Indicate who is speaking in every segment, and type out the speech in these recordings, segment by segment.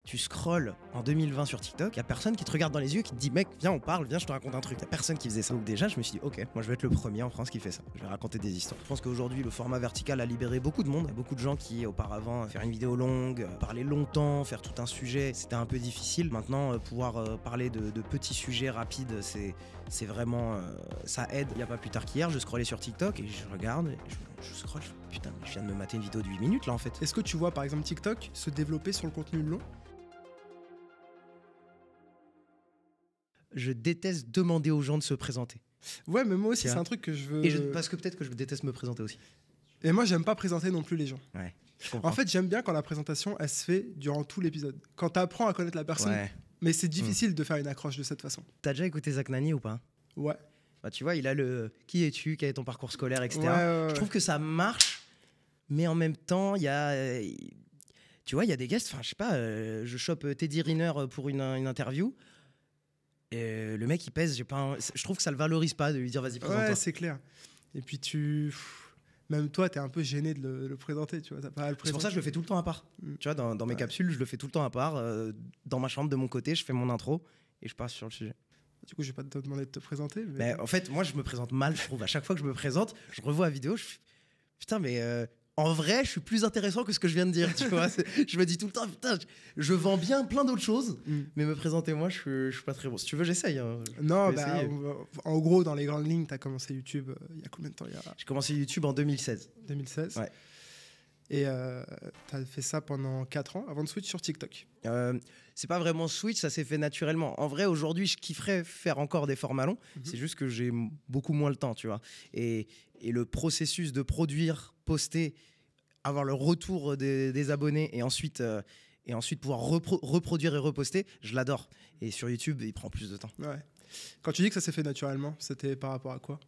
Speaker 1: Tu scrolles en 2020 sur TikTok, y a personne qui te regarde dans les yeux, qui te dit mec, viens on parle, viens je te raconte un truc. Y a personne qui faisait ça. Donc déjà je me suis dit ok, moi je vais être le premier en France qui fait ça. Je vais raconter des histoires. Je pense qu'aujourd'hui le format vertical a libéré beaucoup de monde. Il y a beaucoup de gens qui auparavant faire une vidéo longue, parler longtemps, faire tout un sujet, c'était un peu difficile. Maintenant pouvoir parler de petits sujets rapides, c'est vraiment ça aide. Il y a pas plus tard qu'hier, je scrollais sur TikTok et je regarde, et je scrolle, putain, je viens de me mater une vidéo de 8 minutes là en fait.
Speaker 2: Est-ce que tu vois par exemple TikTok se développer sur le contenu long?
Speaker 1: Je déteste demander aux gens de se présenter.
Speaker 2: Ouais, mais moi aussi,
Speaker 1: Tiens.
Speaker 2: c'est un truc que je veux.
Speaker 1: Parce que peut-être que je déteste me présenter aussi.
Speaker 2: Et moi, j'aime pas présenter non plus les gens.
Speaker 1: Ouais, je comprends.
Speaker 2: En fait, j'aime bien quand la présentation, elle se fait durant tout l'épisode. Quand t'apprends à connaître la personne.
Speaker 1: Ouais.
Speaker 2: Mais c'est difficile de faire une accroche de cette façon.
Speaker 1: T'as déjà écouté Zach Nani ou pas?
Speaker 2: Ouais.
Speaker 1: Bah, tu vois, il a le qui es-tu, quel est ton parcours scolaire, etc.
Speaker 2: Ouais.
Speaker 1: Je trouve que ça marche, mais en même temps, il y a. Tu vois, il y a des guests, enfin, je sais pas, je chope Teddy Riner pour une interview. Et le mec, il pèse, je trouve que ça le valorise pas de lui dire vas-y, présente-toi.
Speaker 2: Ouais, c'est clair. Et puis même toi, t'es un peu gêné de le présenter, tu vois. T'as pas à le
Speaker 1: C'est
Speaker 2: présenter.
Speaker 1: pour ça que je le fais tout le temps à part. Tu vois, dans mes capsules, je le fais tout le temps à part. Dans ma chambre, de mon côté, je fais mon intro et je passe sur le sujet.
Speaker 2: Du coup, je vais pas te demander de te présenter. Mais...
Speaker 1: En fait, moi, je me présente mal, je trouve. À chaque fois que je me présente, je revois la vidéo, je fais putain, mais en vrai, je suis plus intéressant que ce que je viens de dire. Tu vois, je me dis tout le temps, putain, je vends bien plein d'autres choses, mais me présenter, moi, je suis pas très bon. Si tu veux, j'essaye. Hein.
Speaker 2: Non, bah, en gros, dans les grandes lignes, t'as commencé YouTube il y a combien de temps?
Speaker 1: J'ai commencé YouTube en 2016.
Speaker 2: 2016.
Speaker 1: Ouais.
Speaker 2: Et t'as fait ça pendant 4 ans avant de switch sur TikTok.
Speaker 1: C'est pas vraiment switch, ça s'est fait naturellement. En vrai, aujourd'hui, je kifferais faire encore des formats longs. C'est juste que j'ai beaucoup moins le temps, tu vois. Et le processus de produire, poster, avoir le retour des abonnés et ensuite pouvoir reproduire et reposter, je l'adore. Et sur YouTube, il prend plus de temps.
Speaker 2: Ouais. Quand tu dis que ça s'est fait naturellement, c'était par rapport à quoi?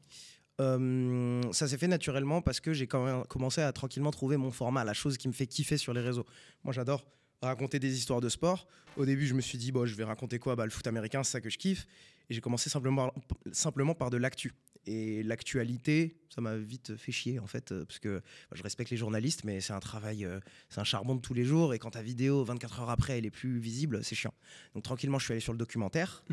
Speaker 1: Ça s'est fait naturellement parce que j'ai quand même commencé à tranquillement trouver mon format, la chose qui me fait kiffer sur les réseaux. Moi, j'adore raconter des histoires de sport. Au début, je me suis dit, bon, je vais raconter quoi? Le foot américain, c'est ça que je kiffe. Et j'ai commencé simplement par de l'actu. Et l'actualité, ça m'a vite fait chier, en fait, parce que je respecte les journalistes, mais c'est un travail, c'est un charbon de tous les jours. Et quand ta vidéo, 24 heures après, elle est plus visible, c'est chiant. Donc, tranquillement, je suis allé sur le documentaire.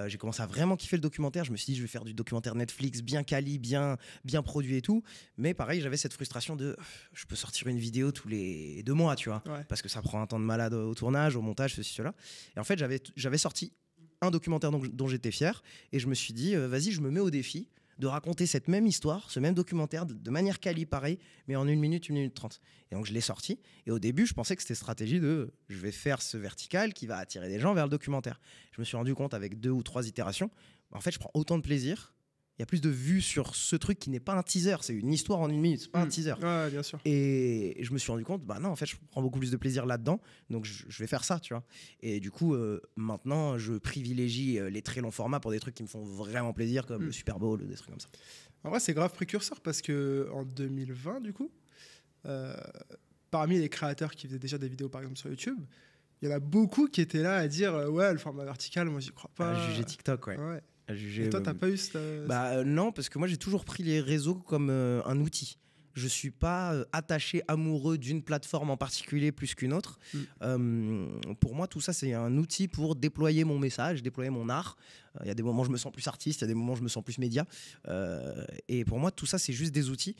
Speaker 1: J'ai commencé à vraiment kiffer le documentaire. Je me suis dit, je vais faire du documentaire Netflix bien quali, bien produit et tout. Mais pareil, j'avais cette frustration de, je peux sortir une vidéo tous les 2 mois, tu vois, parce que ça prend un temps de malade au tournage, au montage, ceci, cela. Et en fait, j'avais sorti un documentaire dont j'étais fier. Et je me suis dit, vas-y, je me mets au défi de raconter cette même histoire, ce même documentaire de manière quali, pareil, mais en 1 minute, 1 minute 30. Et donc je l'ai sorti. Et au début, je pensais que c'était stratégie de je vais faire ce vertical qui va attirer des gens vers le documentaire. Je me suis rendu compte avec 2 ou 3 itérations, en fait, je prends autant de plaisir. Il y a plus de vues sur ce truc qui n'est pas un teaser, c'est une histoire en 1 minute, c'est pas un teaser.
Speaker 2: Ouais, bien sûr.
Speaker 1: Et je me suis rendu compte, bah non, en fait, je prends beaucoup plus de plaisir là-dedans, donc je vais faire ça, tu vois. Et du coup, maintenant, je privilégie les très longs formats pour des trucs qui me font vraiment plaisir, comme le Super Bowl, des trucs comme ça.
Speaker 2: En vrai, c'est grave précurseur parce que en 2020, du coup, parmi les créateurs qui faisaient déjà des vidéos, par exemple, sur YouTube, il y en a beaucoup qui étaient là à dire ouais, le format vertical, moi, j'y crois pas.
Speaker 1: À juger TikTok, ouais.
Speaker 2: Et toi, t'as pas eu cette...
Speaker 1: non, parce que moi, j'ai toujours pris les réseaux comme un outil. Je suis pas attaché, amoureux d'une plateforme en particulier plus qu'une autre. Pour moi, tout ça, c'est un outil pour déployer mon message, déployer mon art. Il y a des moments où je me sens plus artiste, il y a des moments où je me sens plus média. Et pour moi, tout ça, c'est juste des outils.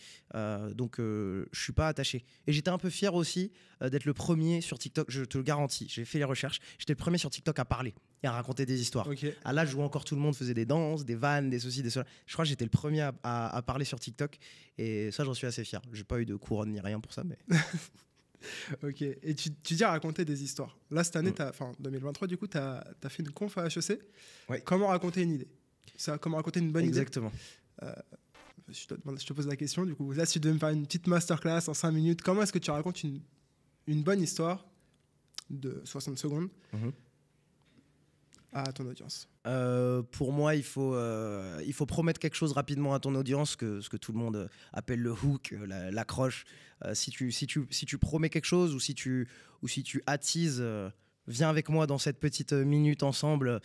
Speaker 1: Donc, je suis pas attaché. Et j'étais un peu fier aussi d'être le premier sur TikTok. Je te le garantis, j'ai fait les recherches. J'étais le premier sur TikTok à parler et à raconter des histoires. À l'âge où encore tout le monde faisait des danses, des vannes, des ceci, des cela. Je crois que j'étais le premier à parler sur TikTok. Et ça, j'en suis assez fier. J'ai pas eu de couronne ni rien pour ça, mais...
Speaker 2: Ok. Et tu dis à raconter des histoires. Là, cette année, enfin 2023, du coup, tu as fait une conf à HEC.
Speaker 1: Ouais.
Speaker 2: Comment raconter une idée? Comment raconter une bonne
Speaker 1: Exactement.
Speaker 2: idée? Je te pose la question, du coup. Là, si tu devais me faire une petite masterclass en 5 minutes, comment est-ce que tu racontes une bonne histoire de 60 secondes à ton audience?
Speaker 1: Pour moi, il faut promettre quelque chose rapidement à ton audience, ce que tout le monde appelle le hook, l'accroche. Si tu promets quelque chose ou si tu attises, viens avec moi dans cette petite minute ensemble,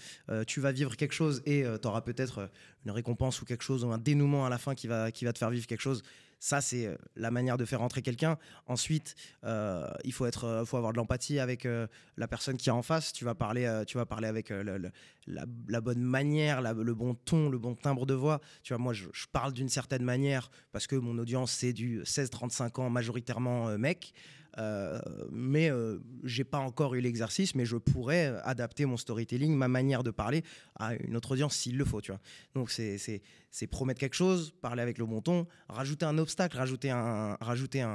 Speaker 1: tu vas vivre quelque chose et tu auras peut-être une récompense ou quelque chose, ou un dénouement à la fin qui va te faire vivre quelque chose. Ça, c'est la manière de faire rentrer quelqu'un. Ensuite, il faut avoir de l'empathie avec la personne qui est en face. Tu vas parler avec la bonne manière, le bon ton, le bon timbre de voix. Tu vois, moi, je parle d'une certaine manière parce que mon audience, c'est du 16-35 ans, majoritairement mec. Mais j'ai pas encore eu l'exercice, mais je pourrais adapter mon storytelling, ma manière de parler à une autre audience s'il le faut, tu vois. Donc c'est promettre quelque chose, parler avec le bon ton, rajouter un obstacle, rajouter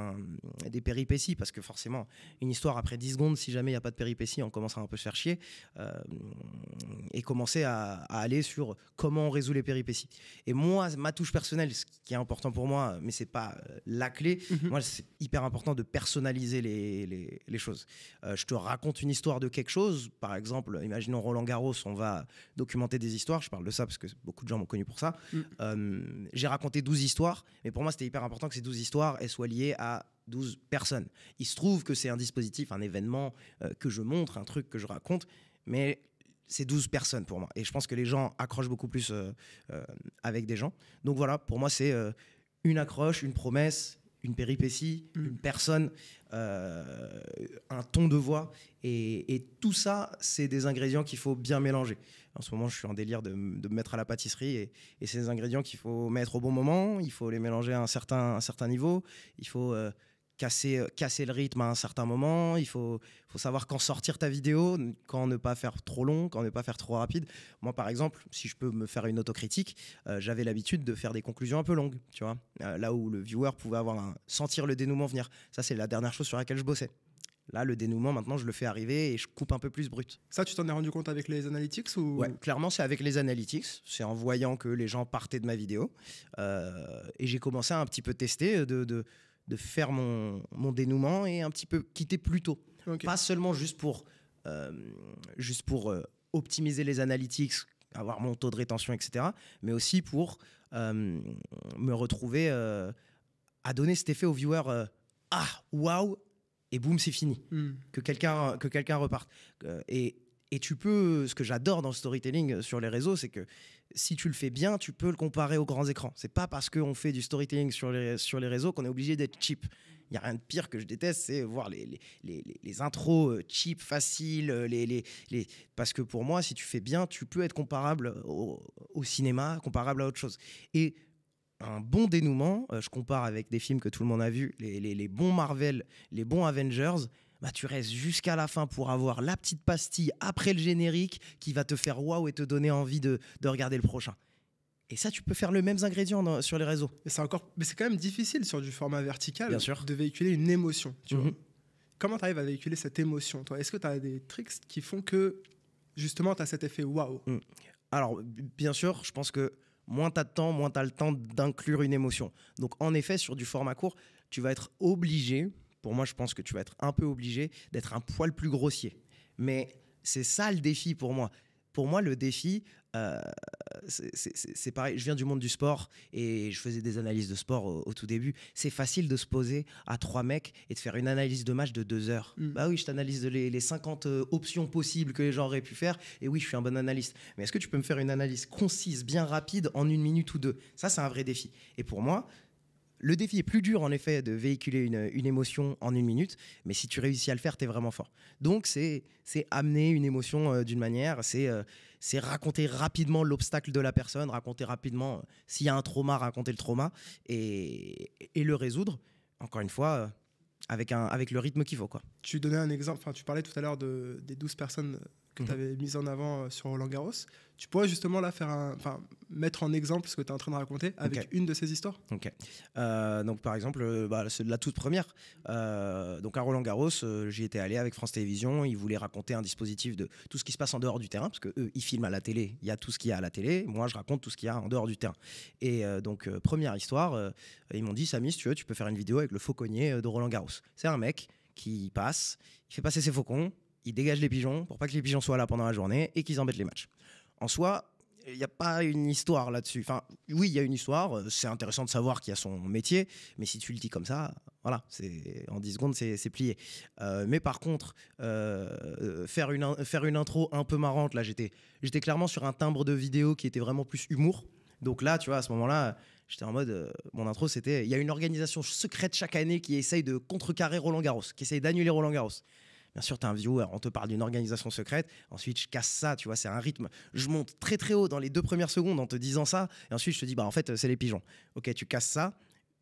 Speaker 1: des péripéties, parce que forcément une histoire après 10 secondes, si jamais il n'y a pas de péripéties, on commence à un peu se faire chier, et commencer à aller sur comment on résout les péripéties. Et moi, ma touche personnelle, ce qui est important pour moi, mais c'est pas la clé, moi c'est hyper important de personnaliser les choses. Je te raconte une histoire de quelque chose, par exemple, imaginons Roland Garros, on va documenter des histoires, je parle de ça parce que beaucoup de gens m'ont connu pour ça. J'ai raconté 12 histoires, mais pour moi c'était hyper important que ces 12 histoires elles soient liées à 12 personnes. Il se trouve que c'est un dispositif, un événement que je montre, un truc que je raconte, mais c'est 12 personnes pour moi. Et je pense que les gens accrochent beaucoup plus avec des gens. Donc voilà, pour moi c'est une accroche, une promesse, une péripétie, une personne, un ton de voix, et tout ça, c'est des ingrédients qu'il faut bien mélanger. En ce moment, je suis en délire de me mettre à la pâtisserie, et c'est des ingrédients qu'il faut mettre au bon moment, il faut les mélanger à un certain niveau, il faut casser le rythme à un certain moment, il faut savoir quand sortir ta vidéo, quand ne pas faire trop long, quand ne pas faire trop rapide. Moi, par exemple, si je peux me faire une autocritique, j'avais l'habitude de faire des conclusions un peu longues, tu vois, là où le viewer pouvait sentir le dénouement venir. Ça, c'est la dernière chose sur laquelle je bossais. Là, le dénouement, maintenant, je le fais arriver et je coupe un peu plus brut.
Speaker 2: Ça, tu t'en es rendu compte avec les analytics ou...
Speaker 1: Ouais, clairement, c'est avec les analytics. C'est en voyant que les gens partaient de ma vidéo. Et j'ai commencé à un petit peu tester de faire mon dénouement et un petit peu quitter plus tôt. Okay. Pas seulement juste pour optimiser les analytics, avoir mon taux de rétention, etc. Mais aussi pour me retrouver à donner cet effet au viewer ah, waouh, et boum, c'est fini. Que quelqu'un reparte. Et tu peux, ce que j'adore dans le storytelling sur les réseaux, c'est que si tu le fais bien, tu peux le comparer aux grands écrans. C'est pas parce qu'on fait du storytelling sur les réseaux qu'on est obligé d'être cheap. Il n'y a rien de pire que je déteste, c'est voir les intros cheap, faciles. Parce que pour moi, si tu fais bien, tu peux être comparable au cinéma, comparable à autre chose. Et un bon dénouement, je compare avec des films que tout le monde a vus, les bons Marvel, les bons Avengers, bah, tu restes jusqu'à la fin pour avoir la petite pastille après le générique qui va te faire waouh et te donner envie de regarder le prochain. Et ça, tu peux faire les mêmes ingrédients sur les réseaux.
Speaker 2: Mais c'est quand même difficile sur du format vertical
Speaker 1: Bien sûr.
Speaker 2: De véhiculer une émotion. Tu vois. Comment tu arrives à véhiculer cette émotion, toi ? Est-ce que tu as des tricks qui font que justement tu as cet effet waouh ?
Speaker 1: Alors, bien sûr, je pense que moins tu as de temps, moins tu as le temps d'inclure une émotion. Donc, en effet, sur du format court, tu vas être obligé, pour moi, je pense que tu vas être un peu obligé d'être un poil plus grossier. Mais c'est ça le défi pour moi. Pour moi, le défi, c'est pareil. Je viens du monde du sport et je faisais des analyses de sport au tout début. C'est facile de se poser à 3 mecs et de faire une analyse de match de 2 heures. Bah oui, je t'analyse les 50 options possibles que les gens auraient pu faire. Et oui, je suis un bon analyste. Mais est-ce que tu peux me faire une analyse concise, bien rapide, en 1 minute ou 2 ? Ça, c'est un vrai défi. Et pour moi, le défi est plus dur, en effet, de véhiculer une émotion en 1 minute, mais si tu réussis à le faire, t'es vraiment fort. Donc, c'est amener une émotion d'une manière, c'est raconter rapidement l'obstacle de la personne, raconter rapidement s'il y a un trauma, raconter le trauma, et le résoudre, encore une fois, avec le rythme qu'il faut, quoi.
Speaker 2: Tu donnais un exemple, tu parlais tout à l'heure des 12 personnes que tu avais mises en avant sur Roland Garros. Tu pourrais justement là mettre en exemple ce que tu es en train de raconter avec une de ces histoires.
Speaker 1: Ok. Donc par exemple, c'est la toute première. Donc à Roland Garros, j'y étais allé avec France Télévisions. Ils voulaient raconter un dispositif de tout ce qui se passe en dehors du terrain, parce que eux, ils filment à la télé. Il y a tout ce qu'il y a à la télé. Moi, je raconte tout ce qu'il y a en dehors du terrain. Et donc première histoire, ils m'ont dit, Samy, si tu peux faire une vidéo avec le fauconnier de Roland Garros. C'est un mec qui passe, il fait passer ses faucons, il dégage les pigeons pour pas que les pigeons soient là pendant la journée et qu'ils embêtent les matchs. En soi, il n'y a pas une histoire là-dessus. Enfin, oui, il y a une histoire. C'est intéressant de savoir qu'il y a son métier. Mais si tu le dis comme ça, voilà, en 10 secondes, c'est plié. Mais par contre, faire une intro un peu marrante, là, j'étais clairement sur un timbre de vidéo qui était vraiment plus humour. Donc là, tu vois, à ce moment-là, J'étais en mode, mon intro, c'était, il y a une organisation secrète chaque année qui essaye de contrecarrer Roland Garros, qui essaye d'annuler Roland Garros. Bien sûr, tu es un viewer, on te parle d'une organisation secrète. Ensuite, je casse ça, tu vois, c'est un rythme. Je monte très très haut dans les 2 premières secondes en te disant ça. Et ensuite, je te dis, bah en fait, c'est les pigeons. Ok, tu casses ça.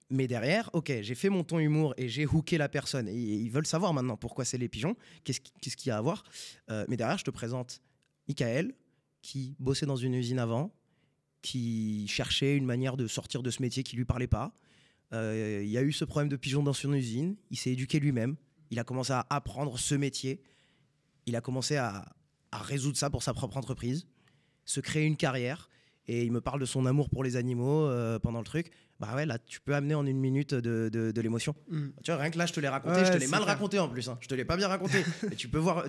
Speaker 1: Mais derrière, ok, j'ai fait mon ton humour et j'ai hooké la personne. Et ils veulent savoir maintenant pourquoi c'est les pigeons. Qu'est-ce qu'il y a à voir. Mais derrière, je te présente Michael, qui bossait dans une usine avant, qui cherchait une manière de sortir de ce métier qui lui parlait pas. Il y a eu ce problème de pigeons dans son usine. Il s'est éduqué lui-même. Il a commencé à apprendre ce métier. Il a commencé à résoudre ça pour sa propre entreprise, se créer une carrière. Et il me parle de son amour pour les animaux pendant le truc. Bah ouais, là, tu peux amener en 1 minute de l'émotion. Tu vois, rien que là, je te l'ai raconté. Je te l'ai mal raconté en plus. Hein. Je te l'ai pas bien raconté. Et tu peux voir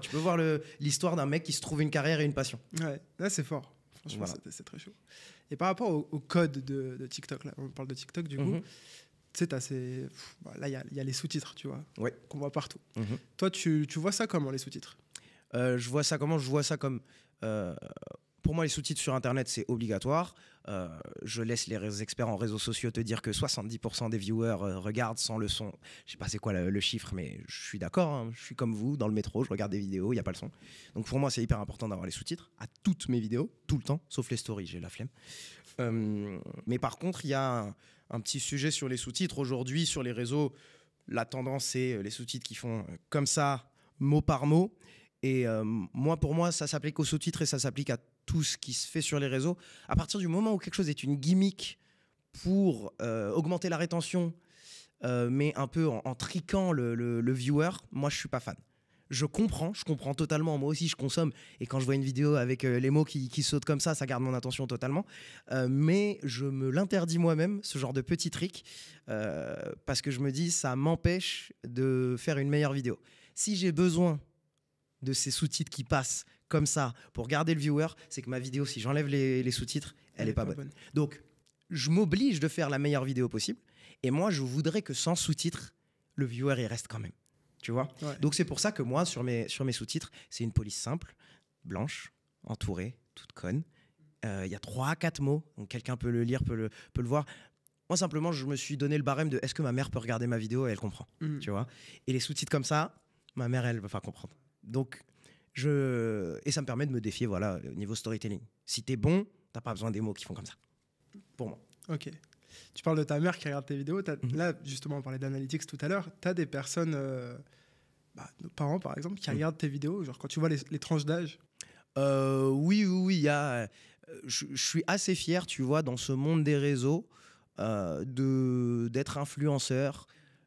Speaker 1: l'histoire d'un mec qui se trouve une carrière et une passion.
Speaker 2: Ouais, là, c'est fort. Franchement, voilà. C'est très chaud. Et par rapport au code de TikTok, là, on parle de TikTok du coup. Tu sais, là, il y a les sous-titres, tu vois, qu'on voit partout. Toi, tu vois ça comment, les sous-titres?
Speaker 1: Je vois ça comment? Je vois ça comme... pour moi, les sous-titres sur Internet, c'est obligatoire. Je laisse les experts en réseaux sociaux te dire que 70% des viewers regardent sans le son. Je sais pas c'est quoi le chiffre, mais je suis d'accord. Hein. Je suis comme vous, dans le métro, je regarde des vidéos, il n'y a pas le son. Donc pour moi, c'est hyper important d'avoir les sous-titres à toutes mes vidéos, tout le temps, sauf les stories, j'ai la flemme. Mais par contre, il y a un petit sujet sur les sous-titres. Aujourd'hui, sur les réseaux, la tendance, c'est les sous-titres qui font comme ça, mot par mot. Et pour moi, ça s'applique aux sous-titres et ça s'applique à tout ce qui se fait sur les réseaux. À partir du moment où quelque chose est une gimmick pour augmenter la rétention, mais un peu en triquant le viewer, moi, je suis pas fan. Je comprends totalement. Moi aussi, je consomme. Et quand je vois une vidéo avec les mots qui sautent comme ça garde mon attention totalement. Mais je me l'interdis moi-même, ce genre de petit trick, parce que je me dis, ça m'empêche de faire une meilleure vidéo. Si j'ai besoin de ces sous-titres qui passent comme ça pour garder le viewer, c'est que ma vidéo, si j'enlève les sous-titres, elle est pas bonne. Donc, je m'oblige de faire la meilleure vidéo possible. Et moi, je voudrais que sans sous-titres, le viewer, il reste quand même. Tu vois ? Donc, c'est pour ça que moi, sur mes sous-titres, c'est une police simple, blanche, entourée, toute conne. Il y a 3-4 mots, donc quelqu'un peut le lire, peut le voir. Moi, simplement, je me suis donné le barème de est-ce que ma mère peut regarder ma vidéo et elle comprend. Tu vois ? Et les sous-titres comme ça, ma mère, elle ne va pas comprendre. Donc, et ça me permet de me défier, voilà, au niveau storytelling. Si t'es bon, t'as pas besoin des mots qui font comme ça. Pour moi.
Speaker 2: Ok. Tu parles de ta mère qui regarde tes vidéos. Là, justement, on parlait d'analytics tout à l'heure. T'as des personnes, nos parents par exemple, qui regardent tes vidéos, genre quand tu vois les tranches d'âge.
Speaker 1: Oui. Je suis assez fier, tu vois, dans ce monde des réseaux, d'être influenceur,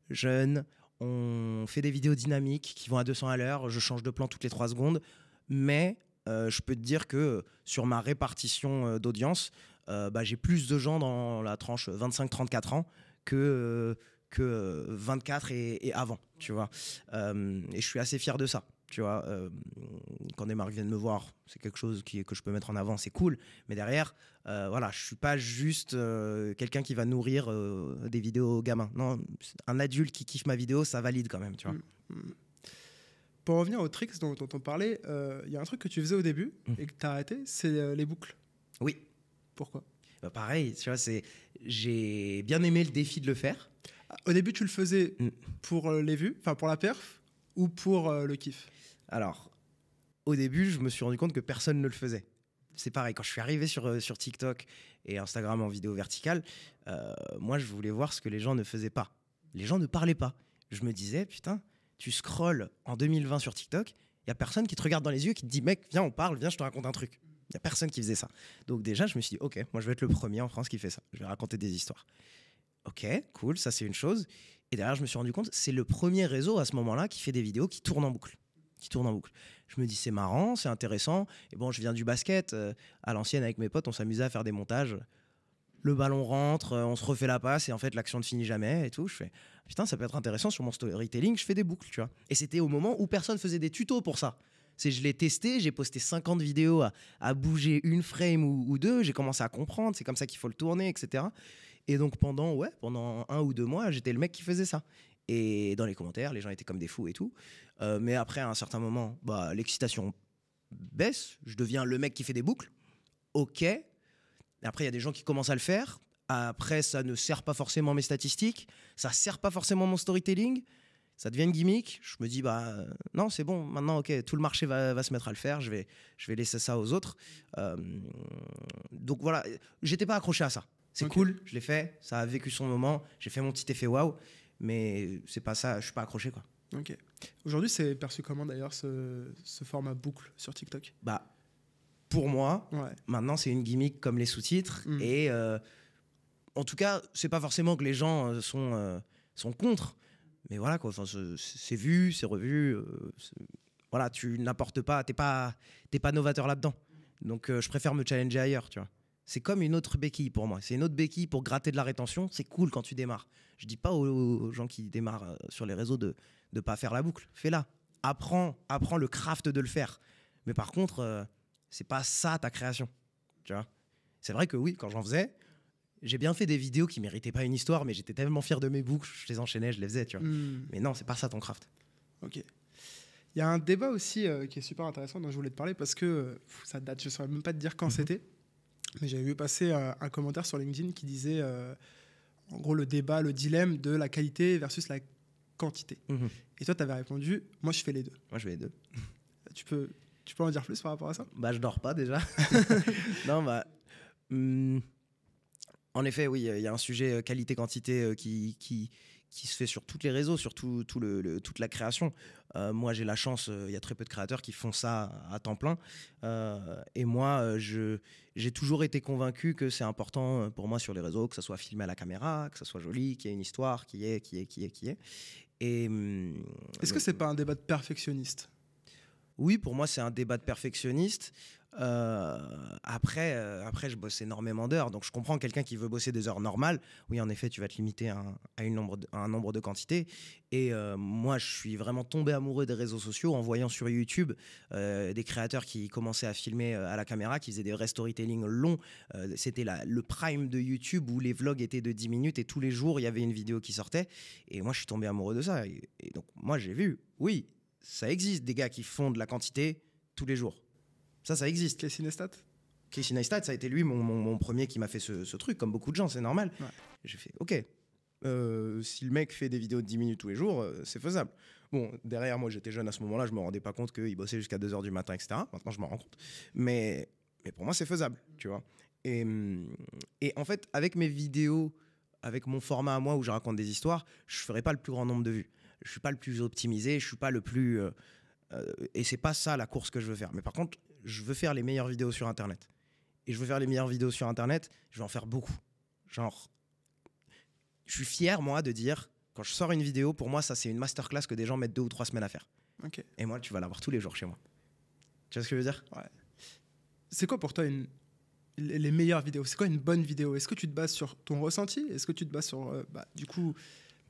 Speaker 1: jeune. On fait des vidéos dynamiques qui vont à 200 à l'heure. Je change de plan toutes les 3 secondes. Mais je peux te dire que sur ma répartition d'audience, j'ai plus de gens dans la tranche 25-34 ans que 24 et avant, tu vois. Et je suis assez fier de ça. Tu vois, quand des marques viennent me voir, c'est quelque chose que je peux mettre en avant, c'est cool. Mais derrière, voilà, je suis pas juste quelqu'un qui va nourrir des vidéos gamins. Non, un adulte qui kiffe ma vidéo, ça valide quand même, tu vois.
Speaker 2: Pour revenir aux tricks dont on parlait, y a un truc que tu faisais au début et que tu as arrêté, c'est les boucles.
Speaker 1: Oui.
Speaker 2: Pourquoi ?
Speaker 1: Pareil, tu vois, j'ai bien aimé le défi de le faire.
Speaker 2: Au début, tu le faisais pour les vues, enfin pour la perf, ou pour le kiff ?
Speaker 1: Alors, au début, je me suis rendu compte que personne ne le faisait. C'est pareil, quand je suis arrivé sur TikTok et Instagram en vidéo verticale, moi, je voulais voir ce que les gens ne faisaient pas. Les gens ne parlaient pas. Je me disais, putain, tu scrolles en 2020 sur TikTok, il n'y a personne qui te regarde dans les yeux, qui te dit, mec, viens, on parle, viens, je te raconte un truc. Il n'y a personne qui faisait ça. Donc déjà, je me suis dit, ok, moi, je vais être le premier en France qui fait ça. Je vais raconter des histoires. Ok, cool, ça, c'est une chose. Et derrière, je me suis rendu compte, c'est le premier réseau à ce moment-là qui fait des vidéos qui tournent en boucle. Je me dis c'est marrant, c'est intéressant. Et bon, je viens du basket. À l'ancienne, avec mes potes, on s'amusait à faire des montages. Le ballon rentre, on se refait la passe et en fait, l'action ne finit jamais et tout. Je fais putain, ça peut être intéressant sur mon storytelling. Je fais des boucles, tu vois. Et c'était au moment où personne faisait des tutos pour ça. Je l'ai testé, j'ai posté 50 vidéos à bouger une frame ou deux. J'ai commencé à comprendre, c'est comme ça qu'il faut le tourner, etc. Et donc pendant 1 ou 2 mois, j'étais le mec qui faisait ça. Et dans les commentaires, les gens étaient comme des fous et tout. Mais après, à un certain moment, l'excitation baisse. Je deviens le mec qui fait des boucles. Ok. Et après, il y a des gens qui commencent à le faire. Après, ça ne sert pas forcément mes statistiques, ça sert pas forcément mon storytelling. Ça devient une gimmick. Je me dis, non, c'est bon. Maintenant, ok, tout le marché va se mettre à le faire. Je vais laisser ça aux autres. Donc voilà, j'étais pas accroché à ça. C'est cool, je l'ai fait. Ça a vécu son moment. J'ai fait mon petit effet waouh. Mais c'est pas ça, je suis pas accroché, quoi.
Speaker 2: Ok. Aujourd'hui, c'est perçu comment d'ailleurs ce format boucle sur TikTok?
Speaker 1: Pour moi, maintenant, c'est une gimmick comme les sous-titres. Et en tout cas, c'est pas forcément que les gens sont contre. Mais voilà, quoi, c'est vu, c'est revu. Voilà, tu n'apportes pas, t'es pas novateur là-dedans. Donc, je préfère me challenger ailleurs, tu vois. C'est comme une autre béquille pour moi. C'est une autre béquille pour gratter de la rétention. C'est cool quand tu démarres. Je dis pas aux gens qui démarrent sur les réseaux de pas faire la boucle. Fais-la. Apprends le craft de le faire. Mais par contre, c'est pas ça ta création. Tu vois. C'est vrai que oui, quand j'en faisais, j'ai bien fait des vidéos qui méritaient pas une histoire, mais j'étais tellement fier de mes boucles, je les enchaînais, je les faisais, tu vois. Mais non, c'est pas ça ton craft.
Speaker 2: Ok. Il y a un débat aussi qui est super intéressant dont je voulais te parler parce que ça date, je saurais même pas te dire quand c'était, mais j'avais vu passer un commentaire sur LinkedIn qui disait en gros le débat, le dilemme de la qualité versus la quantité. Et toi, tu avais répondu, moi je fais les deux.
Speaker 1: Moi je fais les deux.
Speaker 2: Tu peux en dire plus par rapport à ça?
Speaker 1: Je dors pas déjà. Non, en effet, oui, il y a un sujet qualité-quantité qui se fait sur tous les réseaux, sur toute la création. Moi, j'ai la chance, il y a très peu de créateurs qui font ça à temps plein. Et moi, j'ai toujours été convaincu que c'est important pour moi sur les réseaux, que ça soit filmé à la caméra, que ça soit joli, qu'il y ait une histoire, qui est. Et,
Speaker 2: est-ce que c'est pas un débat de perfectionniste?
Speaker 1: Oui, pour moi, c'est un débat de perfectionniste. Après, je bosse énormément d'heures, donc je comprends quelqu'un qui veut bosser des heures normales. Oui, en effet, tu vas te limiter à un nombre de quantités. Et moi, je suis vraiment tombé amoureux des réseaux sociaux en voyant sur YouTube des créateurs qui commençaient à filmer à la caméra, qui faisaient des vrais storytelling longs. C'était le prime de YouTube où les vlogs étaient de 10 minutes et tous les jours, il y avait une vidéo qui sortait. Et moi, je suis tombé amoureux de ça. Et donc, moi, j'ai vu, oui, ça existe des gars qui font de la quantité tous les jours. Ça existe.
Speaker 2: Casey Neistat,
Speaker 1: ça a été lui mon premier qui m'a fait ce truc, comme beaucoup de gens, c'est normal. Ouais. J'ai fait, ok, si le mec fait des vidéos de 10 minutes tous les jours, c'est faisable. Bon, derrière, moi, j'étais jeune à ce moment-là, je me rendais pas compte qu'il bossait jusqu'à 2h du matin, etc. Maintenant, je m'en rends compte. Mais pour moi, c'est faisable, tu vois. Et en fait, avec mes vidéos, avec mon format à moi où je raconte des histoires, je ferai pas le plus grand nombre de vues. Je suis pas le plus optimisé, je suis pas le plus... et c'est pas ça la course que je veux faire. Mais par contre, je veux faire les meilleures vidéos sur Internet. Et je veux faire les meilleures vidéos sur Internet, je vais en faire beaucoup. Genre, je suis fier, moi, de dire, quand je sors une vidéo, pour moi, ça, c'est une masterclass que des gens mettent 2 ou 3 semaines à faire.
Speaker 2: Okay.
Speaker 1: Et moi, tu vas l'avoir tous les jours chez moi. Tu vois ce que je veux dire?
Speaker 2: Ouais. C'est quoi pour toi les meilleures vidéos? C'est quoi une bonne vidéo? Est-ce que tu te bases sur ton ressenti? Est-ce que tu te bases sur, du coup,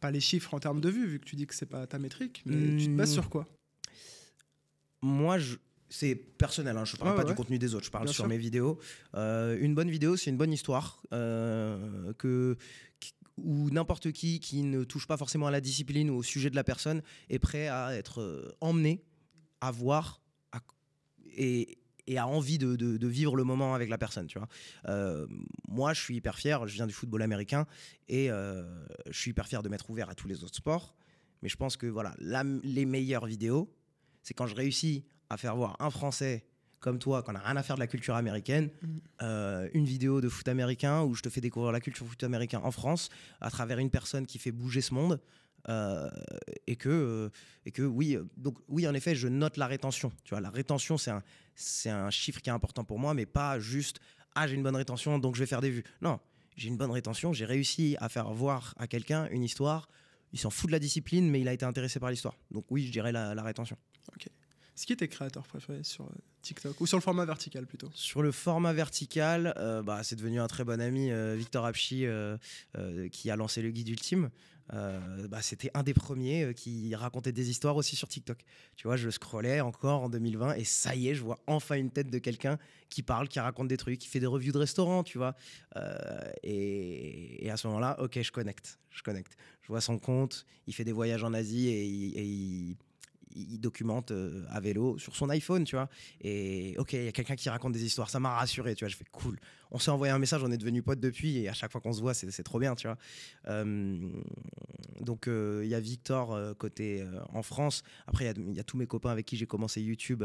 Speaker 2: pas les chiffres en termes de vues, vu que tu dis que c'est pas ta métrique, mais tu te bases sur quoi?
Speaker 1: Moi, c'est personnel, hein, je ne parle pas du contenu des autres, je parle sur mes vidéos. Une bonne vidéo, c'est une bonne histoire où n'importe qui ne touche pas forcément à la discipline ou au sujet de la personne est prêt à être emmené, à voir et a envie de vivre le moment avec la personne, tu vois. Moi, je suis hyper fier, je viens du football américain et je suis hyper fier de m'être ouvert à tous les autres sports. Mais je pense que voilà, les meilleures vidéos, c'est quand je réussis à faire voir un Français comme toi, qu'on n'a rien à faire de la culture américaine, une vidéo de foot américain où je te fais découvrir la culture foot américain en France à travers une personne qui fait bouger ce monde. Et que oui, donc oui, en effet, je note la rétention. Tu vois, la rétention, c'est un chiffre qui est important pour moi, mais pas juste j'ai une bonne rétention, donc je vais faire des vues. Non, j'ai une bonne rétention, j'ai réussi à faire voir à quelqu'un une histoire. Il s'en fout de la discipline, mais il a été intéressé par l'histoire. Donc oui, je dirais la rétention.
Speaker 2: Ok. C'est qui tes créateurs préférés sur TikTok ou sur le format vertical plutôt?
Speaker 1: Sur le format vertical, c'est devenu un très bon ami, Victor Apchi, qui a lancé le guide ultime. C'était un des premiers qui racontait des histoires aussi sur TikTok. Tu vois, je scrollais encore en 2020 et ça y est, je vois enfin une tête de quelqu'un qui parle, qui raconte des trucs, qui fait des reviews de restaurants, tu vois. Et à ce moment-là, ok, je connecte. Je vois son compte, il fait des voyages en Asie et il documente à vélo sur son iPhone, tu vois. Et ok, il y a quelqu'un qui raconte des histoires, ça m'a rassuré, tu vois. Je fais cool. On s'est envoyé un message, on est devenus potes depuis, et à chaque fois qu'on se voit, c'est trop bien, tu vois. Donc il y a Victor côté en France. Après, il y a tous mes copains avec qui j'ai commencé YouTube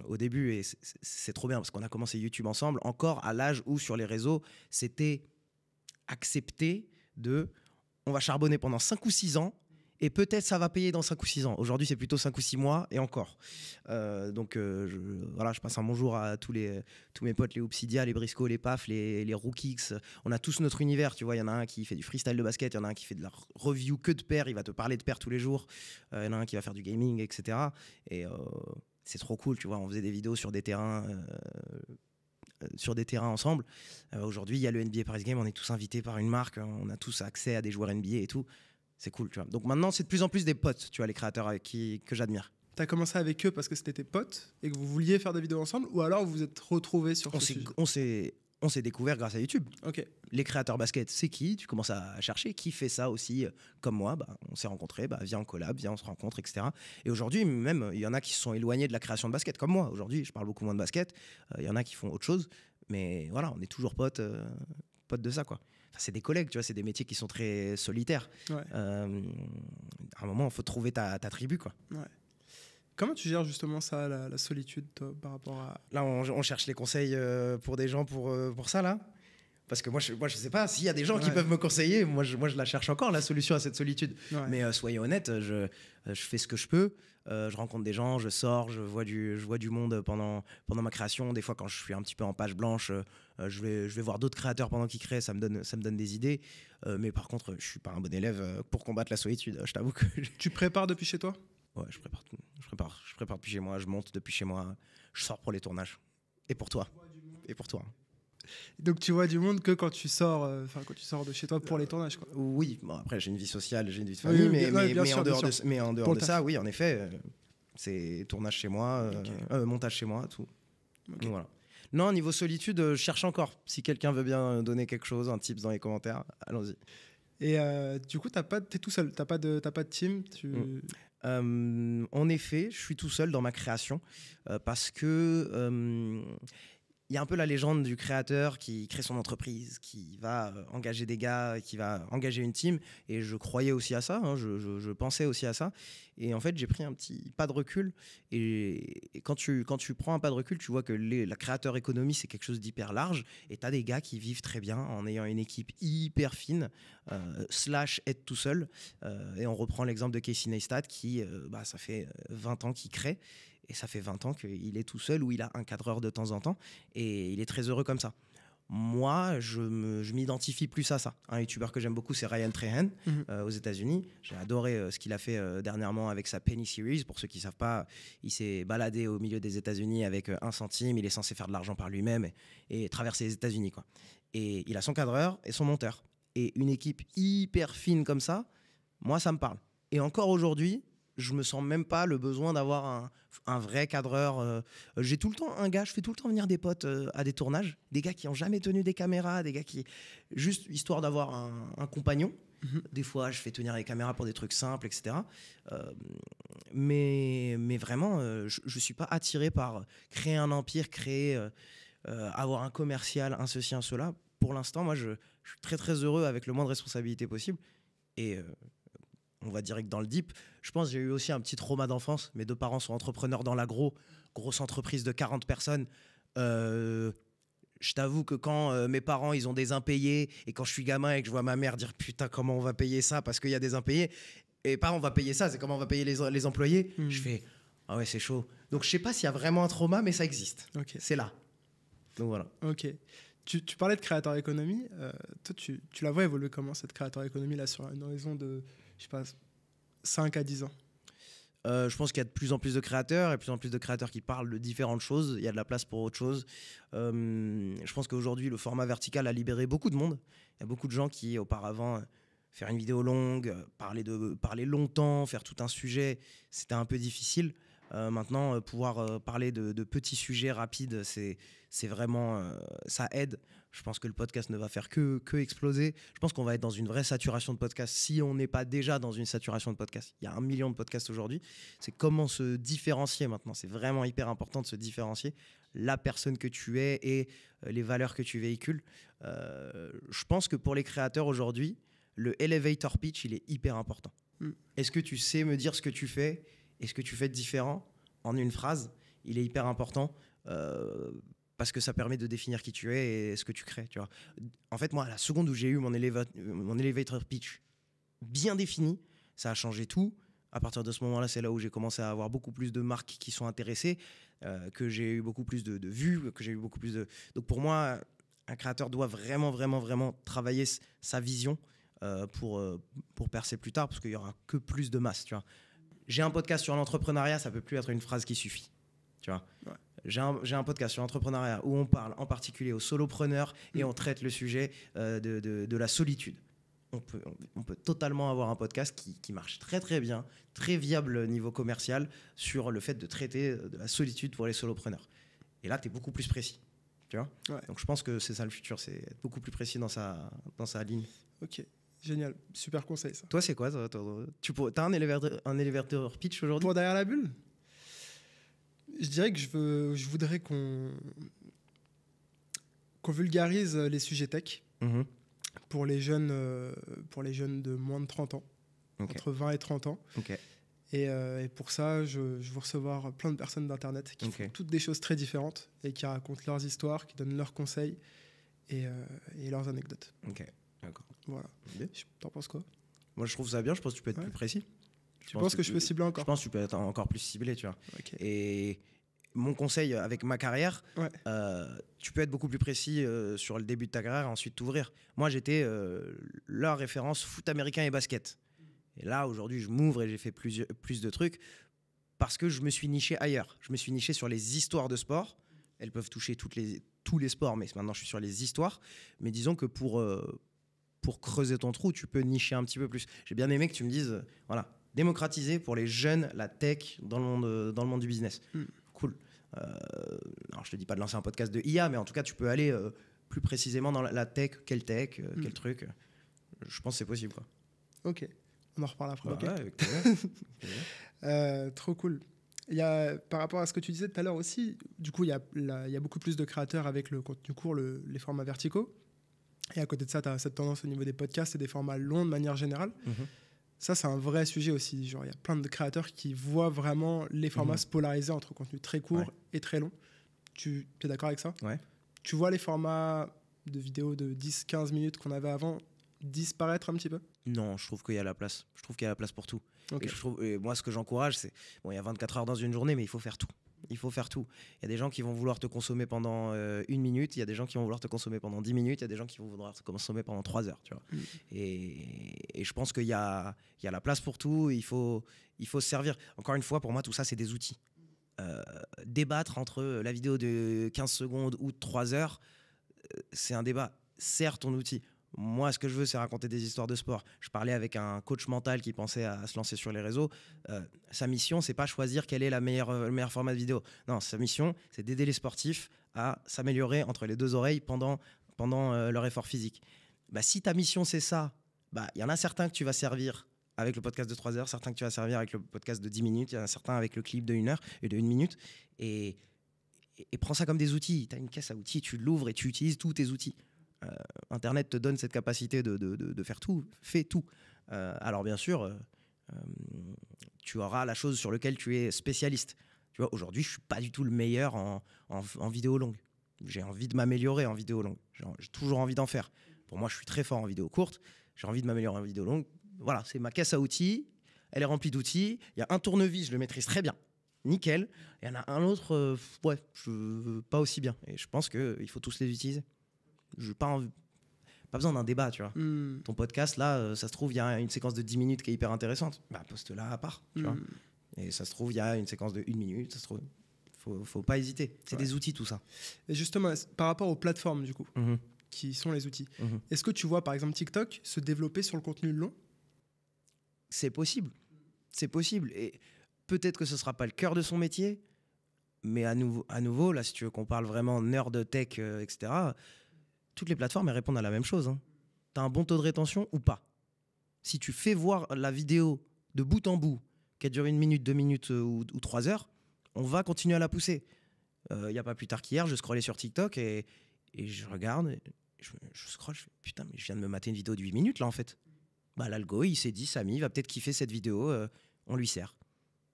Speaker 1: au début, et c'est trop bien parce qu'on a commencé YouTube ensemble, encore à l'âge où sur les réseaux, c'était accepté de on va charbonner pendant 5 ou 6 ans et peut-être ça va payer dans 5 ou 6 ans. Aujourd'hui, c'est plutôt 5 ou 6 mois et encore. Donc, je passe un bonjour à tous mes potes, les Obsidia, les Briscoe, les Paf, les Rookix. On a tous notre univers, tu vois. Il y en a un qui fait du freestyle de basket, il y en a un qui fait de la review que de paires, il va te parler de paires tous les jours. Il y en a un qui va faire du gaming, etc. Et c'est trop cool, tu vois. On faisait des vidéos sur des terrains ensemble. Aujourd'hui, il y a le NBA Paris Game, on est tous invités par une marque, on a tous accès à des joueurs NBA et tout. C'est cool, tu vois. Donc maintenant, c'est de plus en plus des potes, tu vois, les créateurs que j'admire.
Speaker 2: T'as commencé avec eux parce que c'était tes potes et que vous vouliez faire des vidéos ensemble, ou alors vous vous êtes retrouvés sur ce sujet?
Speaker 1: On s'est découvert grâce à YouTube.
Speaker 2: Ok.
Speaker 1: Les créateurs basket, c'est qui? Tu commences à chercher qui fait ça aussi comme moi. On s'est rencontrés, viens en collab, viens on se rencontre, etc. Et aujourd'hui, même, il y en a qui se sont éloignés de la création de basket comme moi. Aujourd'hui, je parle beaucoup moins de basket. Il y en a qui font autre chose. Mais voilà, on est toujours potes de ça, quoi. Enfin, c'est des collègues, tu vois, c'est des métiers qui sont très solitaires.
Speaker 2: Ouais.
Speaker 1: À un moment, il faut trouver ta tribu, quoi.
Speaker 2: Ouais. Comment tu gères justement ça, la solitude, toi, par rapport à...
Speaker 1: Là, on cherche les conseils pour des gens pour ça, là. Parce que moi, je sais pas, s'il y a des gens qui peuvent me conseiller, moi, je la cherche encore, la solution à cette solitude. Ouais. Mais soyez honnête, je fais ce que je peux. Je rencontre des gens, je sors, je vois du monde pendant ma création. Des fois, quand je suis un petit peu en page blanche, je vais voir d'autres créateurs pendant qu'ils créent, ça me donne des idées. Mais par contre, je suis pas un bon élève pour combattre la solitude. Je t'avoue que...
Speaker 2: Tu prépares depuis chez toi?
Speaker 1: Ouais, je prépare depuis chez moi, je monte depuis chez moi, je sors pour les tournages. Et pour toi. Et pour toi.
Speaker 2: Donc tu vois du monde que quand tu sors de chez toi pour les tournages, quoi.
Speaker 1: Oui, bon, après j'ai une vie sociale, j'ai une vie de famille, mais en dehors de ça, oui, en effet, c'est tournage chez moi, montage chez moi, tout. Okay. Voilà. Non, niveau solitude, je cherche encore. Si quelqu'un veut bien donner quelque chose, un tips dans les commentaires, allons-y.
Speaker 2: Et du coup, t'es tout seul, t'as pas de team,
Speaker 1: En effet, je suis tout seul dans ma création parce que il y a un peu la légende du créateur qui crée son entreprise, qui va engager des gars, qui va engager une team. Et je croyais aussi à ça, hein, je pensais aussi à ça. Et en fait, j'ai pris un petit pas de recul. Et quand tu prends un pas de recul, tu vois que la créateur économie, c'est quelque chose d'hyper large. Et tu as des gars qui vivent très bien en ayant une équipe hyper fine, / être tout seul. Et on reprend l'exemple de Casey Neistat qui, ça fait 20 ans qu'il crée. Et ça fait 20 ans qu'il est tout seul ou il a un cadreur de temps en temps. Et il est très heureux comme ça. Moi, je m'identifie plus à ça. Un youtubeur que j'aime beaucoup, c'est Ryan Trahan aux États-Unis. J'ai adoré ce qu'il a fait dernièrement avec sa Penny Series. Pour ceux qui ne savent pas, il s'est baladé au milieu des États-Unis avec 1 centime. Il est censé faire de l'argent par lui-même et traverser les États-Unis, quoi. Et il a son cadreur et son monteur. Et une équipe hyper fine comme ça, moi, ça me parle. Et encore aujourd'hui, je me sens même pas le besoin d'avoir un vrai cadreur. J'ai tout le temps un gars, je fais tout le temps venir des potes à des tournages, des gars qui ont jamais tenu des caméras, des gars qui juste histoire d'avoir un compagnon. Des fois, je fais tenir les caméras pour des trucs simples, etc. Mais vraiment, je suis pas attiré par créer un empire, avoir un commercial, un ceci, un cela. Pour l'instant, moi, je suis très très heureux avec le moins de responsabilités possible. Et on va direct dans le deep. Je pense que j'ai eu aussi un petit trauma d'enfance. Mes 2 parents sont entrepreneurs dans l'agro, grosse entreprise de 40 personnes. Je t'avoue que quand mes parents, ils ont des impayés, et quand je suis gamin et que je vois ma mère dire « Putain, comment on va payer ça parce qu'il y a des impayés ?» Et pas « On va payer ça », c'est comment on va payer les employés. Je fais « Ah ouais, c'est chaud ». Donc je sais pas s'il y a vraiment un trauma, mais ça existe. Okay. C'est là. Donc voilà.
Speaker 2: Ok. Tu parlais de créateur économie. Toi, tu la vois évoluer comment, cette créateur économie là, sur une horizon de... je sais pas, 5 à 10 ans?
Speaker 1: Je pense qu'il y a de plus en plus de créateurs et de plus en plus de créateurs qui parlent de différentes choses. Il y a de la place pour autre chose. Je pense qu'aujourd'hui, le format vertical a libéré beaucoup de monde. Il y a beaucoup de gens qui, auparavant, faire une vidéo longue, parler longtemps, faire tout un sujet, c'était un peu difficile. Maintenant, pouvoir parler de petits sujets rapides, c'est vraiment, ça aide. Je pense que le podcast ne va faire que exploser. Je pense qu'on va être dans une vraie saturation de podcasts si on n'est pas déjà dans une saturation de podcasts. Il y a 1 million de podcasts aujourd'hui. C'est comment se différencier maintenant. C'est vraiment hyper important de se différencier. La personne que tu es et les valeurs que tu véhicules. Je pense que pour les créateurs aujourd'hui, le elevator pitch, il est hyper important. Est-ce que tu sais me dire ce que tu fais et ce que tu fais de différent en une phrase? Il est hyper important parce que ça permet de définir qui tu es et ce que tu crées. Tu vois. En fait, moi, à la seconde où j'ai eu mon elevator pitch bien défini, ça a changé tout. À partir de ce moment-là, c'est là où j'ai commencé à avoir beaucoup plus de marques qui sont intéressées, que j'ai eu beaucoup plus de vues, que j'ai eu beaucoup plus de... Donc pour moi, un créateur doit vraiment, vraiment, vraiment travailler sa vision pour percer plus tard, parce qu'il n'y aura que plus de masse, tu vois. J'ai un podcast sur l'entrepreneuriat, ça peut plus être une phrase qui suffit, tu vois. Ouais. J'ai un podcast sur l'entrepreneuriat où on parle en particulier aux solopreneurs et on traite le sujet de la solitude. On peut totalement avoir un podcast qui marche très très bien, très viable niveau commercial sur le fait de traiter de la solitude pour les solopreneurs. Et là, tu es beaucoup plus précis, tu vois. Ouais. Donc je pense que c'est ça le futur, c'est être beaucoup plus précis dans sa ligne.
Speaker 2: Ok. Génial, super conseil ça.
Speaker 1: Toi, c'est quoi t'as un elevator pitch aujourd'hui?
Speaker 2: Pour Derrière la bulle, je dirais que je voudrais qu'on vulgarise les sujets tech pour les jeunes de moins de 30 ans, entre 20 et 30 ans. Et pour ça, je veux recevoir plein de personnes d'Internet qui font toutes des choses très différentes et qui racontent leurs histoires, qui donnent leurs conseils et leurs anecdotes.
Speaker 1: D'accord.
Speaker 2: Voilà. T'en penses quoi?
Speaker 1: Moi, je trouve ça bien. Je pense que tu peux être plus précis.
Speaker 2: Tu penses que je peux cibler encore?
Speaker 1: Je pense que tu peux être encore plus ciblé, tu vois. Et mon conseil avec ma carrière, tu peux être beaucoup plus précis sur le début de ta carrière et ensuite t'ouvrir. Moi, j'étais leur référence foot américain et basket. Et là, aujourd'hui, je m'ouvre et j'ai fait plus de trucs parce que je me suis niché ailleurs. Je me suis niché sur les histoires de sport. Elles peuvent toucher tous les sports, mais maintenant, je suis sur les histoires. Mais disons que pour creuser ton trou, tu peux nicher un petit peu plus. J'ai bien aimé que tu me dises, voilà, démocratiser pour les jeunes la tech dans le monde du business. Cool. Alors, je te dis pas de lancer un podcast de IA, mais en tout cas, tu peux aller plus précisément dans la tech. Quelle tech, quel truc. Je pense que c'est possible, quoi.
Speaker 2: Ok. On en reparle après.
Speaker 1: Ouais, avec
Speaker 2: trop cool. Il y a, par rapport à ce que tu disais tout à l'heure aussi, du coup, il y a beaucoup plus de créateurs avec le contenu court, les formats verticaux. Et à côté de ça, tu as cette tendance au niveau des podcasts et des formats longs de manière générale. Ça, c'est un vrai sujet aussi. Genre, il y a plein de créateurs qui voient vraiment les formats se polariser entre contenu très court et très long. Tu es d'accord avec ça? Ouais. Tu vois les formats de vidéos de 10-15 minutes qu'on avait avant disparaître un petit peu?
Speaker 1: Non, je trouve qu'il y a la place. Je trouve qu'il y a la place pour tout. Et moi, ce que j'encourage, c'est... Bon, il y a 24 heures dans une journée, mais il faut faire tout. Il faut faire tout. Il y a des gens qui vont vouloir te consommer pendant 1 minute, il y a des gens qui vont vouloir te consommer pendant 10 minutes, il y a des gens qui vont vouloir te consommer pendant 3 heures. Tu vois. Et je pense qu'il y a la place pour tout, il faut se servir. Encore une fois, pour moi, tout ça, c'est des outils. Débattre entre la vidéo de 15 secondes ou de 3 heures, c'est un débat. Serre ton outil. Moi, ce que je veux, c'est raconter des histoires de sport. Je parlais avec un coach mental qui pensait à se lancer sur les réseaux. Sa mission, c'est pas choisir quel est le meilleur format de vidéo. Non, sa mission, c'est d'aider les sportifs à s'améliorer entre les deux oreilles pendant leur effort physique. Bah, si ta mission, c'est ça, il y en a certains que tu vas servir avec le podcast de 3 heures, certains que tu vas servir avec le podcast de 10 minutes, il y en a certains avec le clip de 1 heure et de 1 minute. Et prends ça comme des outils. Tu as une caisse à outils, tu l'ouvres et tu utilises tous tes outils. Internet te donne cette capacité de faire tout, fais tout. Alors bien sûr, tu auras la chose sur laquelle tu es spécialiste. Tu vois, aujourd'hui, je suis pas du tout le meilleur en vidéo longue. J'ai envie de m'améliorer en vidéo longue. J'ai toujours envie d'en faire. Pour moi, je suis très fort en vidéo courte. J'ai envie de m'améliorer en vidéo longue. Voilà, c'est ma caisse à outils. Elle est remplie d'outils. Il y a un tournevis, je le maîtrise très bien. Nickel. Il y en a un autre, pas aussi bien. Et je pense qu'il faut tous les utiliser. Je n'ai pas besoin d'un débat, tu vois. Ton podcast, là, ça se trouve, il y a une séquence de 10 minutes qui est hyper intéressante. Poste-la à part, tu vois. Et ça se trouve, il y a une séquence de 1 minute. Ça se trouve, faut pas hésiter. C'est des outils, tout ça.
Speaker 2: Et justement, par rapport aux plateformes, du coup, qui sont les outils, est-ce que tu vois, par exemple, TikTok se développer sur le contenu long?
Speaker 1: C'est possible. C'est possible. Et peut-être que ce sera pas le cœur de son métier, mais à nouveau, là, si tu veux qu'on parle vraiment nerd tech, etc., toutes les plateformes, elles répondent à la même chose. Hein. Tu as un bon taux de rétention ou pas? Si tu fais voir la vidéo de bout en bout, qui a duré 1 minute, 2 minutes ou 3 heures, on va continuer à la pousser. Il n'y a pas plus tard qu'hier, je scrollais sur TikTok et je regarde, et je scrolle, je fais putain, mais je viens de me mater une vidéo de 8 minutes là en fait. Bah, l'algo, il s'est dit, Samy va peut-être kiffer cette vidéo, on lui sert.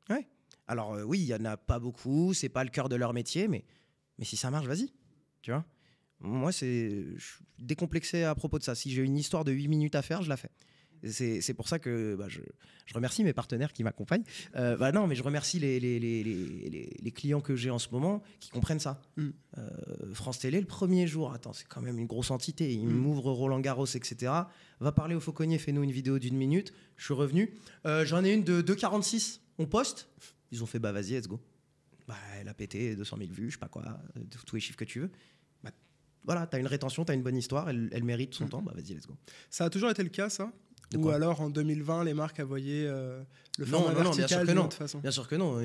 Speaker 1: Ouais. Alors oui, il n'y en a pas beaucoup, c'est pas le cœur de leur métier, mais si ça marche, vas-y. Tu vois. Moi, je suis décomplexé à propos de ça. Si j'ai une histoire de 8 minutes à faire, je la fais. C'est pour ça que je remercie mes partenaires qui m'accompagnent. Non, mais je remercie les clients que j'ai en ce moment qui comprennent ça. France Télé, le premier jour, attends, c'est quand même une grosse entité. Il m'ouvre Roland Garros, etc. Va parler au Fauconnier, fais-nous une vidéo d'1 minute. Je suis revenu. J'en ai une de 2,46. On poste. Ils ont fait, bah vas-y, let's go. Bah, elle a pété 200 000 vues, je sais pas quoi, tous les chiffres que tu veux. Bah, voilà, t'as une rétention, t'as une bonne histoire, elle mérite son temps, bah vas-y, let's go.
Speaker 2: Ça a toujours été le cas, ça? Ou alors en 2020, les marques voyaient le format
Speaker 1: non,
Speaker 2: vertical
Speaker 1: bien sûr que non.
Speaker 2: De façon.
Speaker 1: Bien sûr que non.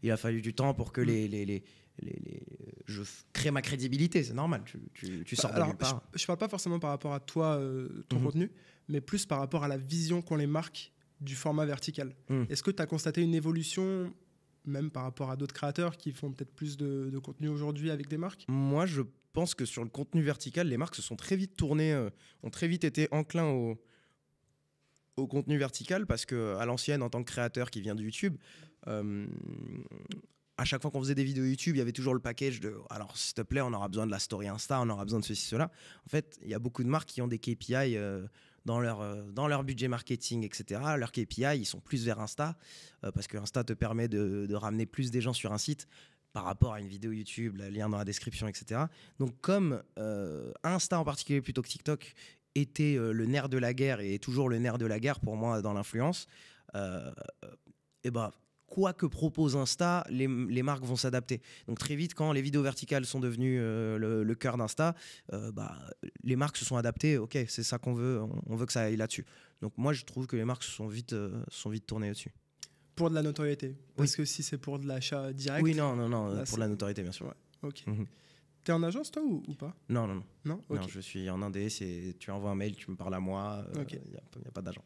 Speaker 1: Il a fallu du temps pour que je crée ma crédibilité. C'est normal. Tu sors de nulle part.
Speaker 2: Je parle pas forcément par rapport à toi, ton contenu, mais plus par rapport à la vision qu'ont les marques du format vertical. Est-ce que tu as constaté une évolution, même par rapport à d'autres créateurs qui font peut-être plus de contenu aujourd'hui avec des marques?
Speaker 1: Moi, je pense que sur le contenu vertical, les marques se sont très vite tournées, ont très vite été enclins au contenu vertical, parce qu'à l'ancienne, en tant que créateur qui vient de YouTube, à chaque fois qu'on faisait des vidéos YouTube, il y avait toujours le package de « alors s'il te plaît, on aura besoin de la story Insta, on aura besoin de ceci, cela ». En fait, il y a beaucoup de marques qui ont des KPI dans leur budget marketing, etc. Leurs KPI, ils sont plus vers Insta, parce que Insta te permet de ramener plus des gens sur un site par rapport à une vidéo YouTube, le lien dans la description, etc. Donc comme Insta en particulier plutôt que TikTok était le nerf de la guerre et est toujours le nerf de la guerre pour moi dans l'influence, et bah, quoi que propose Insta, les marques vont s'adapter. Donc très vite, quand les vidéos verticales sont devenues le cœur d'Insta, les marques se sont adaptées. Ok, c'est ça qu'on veut, on veut que ça aille là-dessus. Donc moi, je trouve que les marques se sont vite tournées dessus.
Speaker 2: Pour de la notoriété. Parce que si c'est pour de l'achat direct...
Speaker 1: Oui, non, pour de la notoriété, bien sûr.
Speaker 2: Ouais, ok. T'es en agence, toi, ou pas?
Speaker 1: Non.
Speaker 2: Non, okay.
Speaker 1: Non, je suis en indé, tu envoies un mail, tu me parles à moi, il n'y a pas d'agent.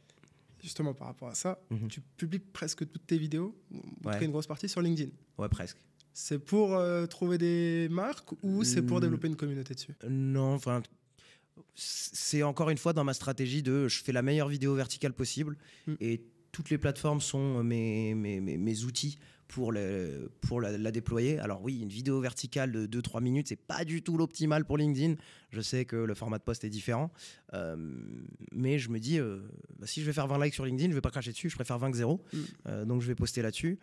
Speaker 2: Justement, par rapport à ça, tu publies presque toutes tes vidéos, ou une grosse partie, sur LinkedIn.
Speaker 1: Ouais, presque.
Speaker 2: C'est pour trouver des marques ou c'est pour développer une communauté dessus?
Speaker 1: Non, enfin... C'est encore une fois dans ma stratégie de je fais la meilleure vidéo verticale possible et toutes les plateformes sont mes outils pour la déployer. Alors oui, une vidéo verticale de 2-3 minutes, c'est pas du tout l'optimal pour LinkedIn. Je sais que le format de post est différent. Mais je me dis, si je vais faire 20 likes sur LinkedIn, je vais pas cracher dessus, je préfère 20 que 0. Donc je vais poster là-dessus.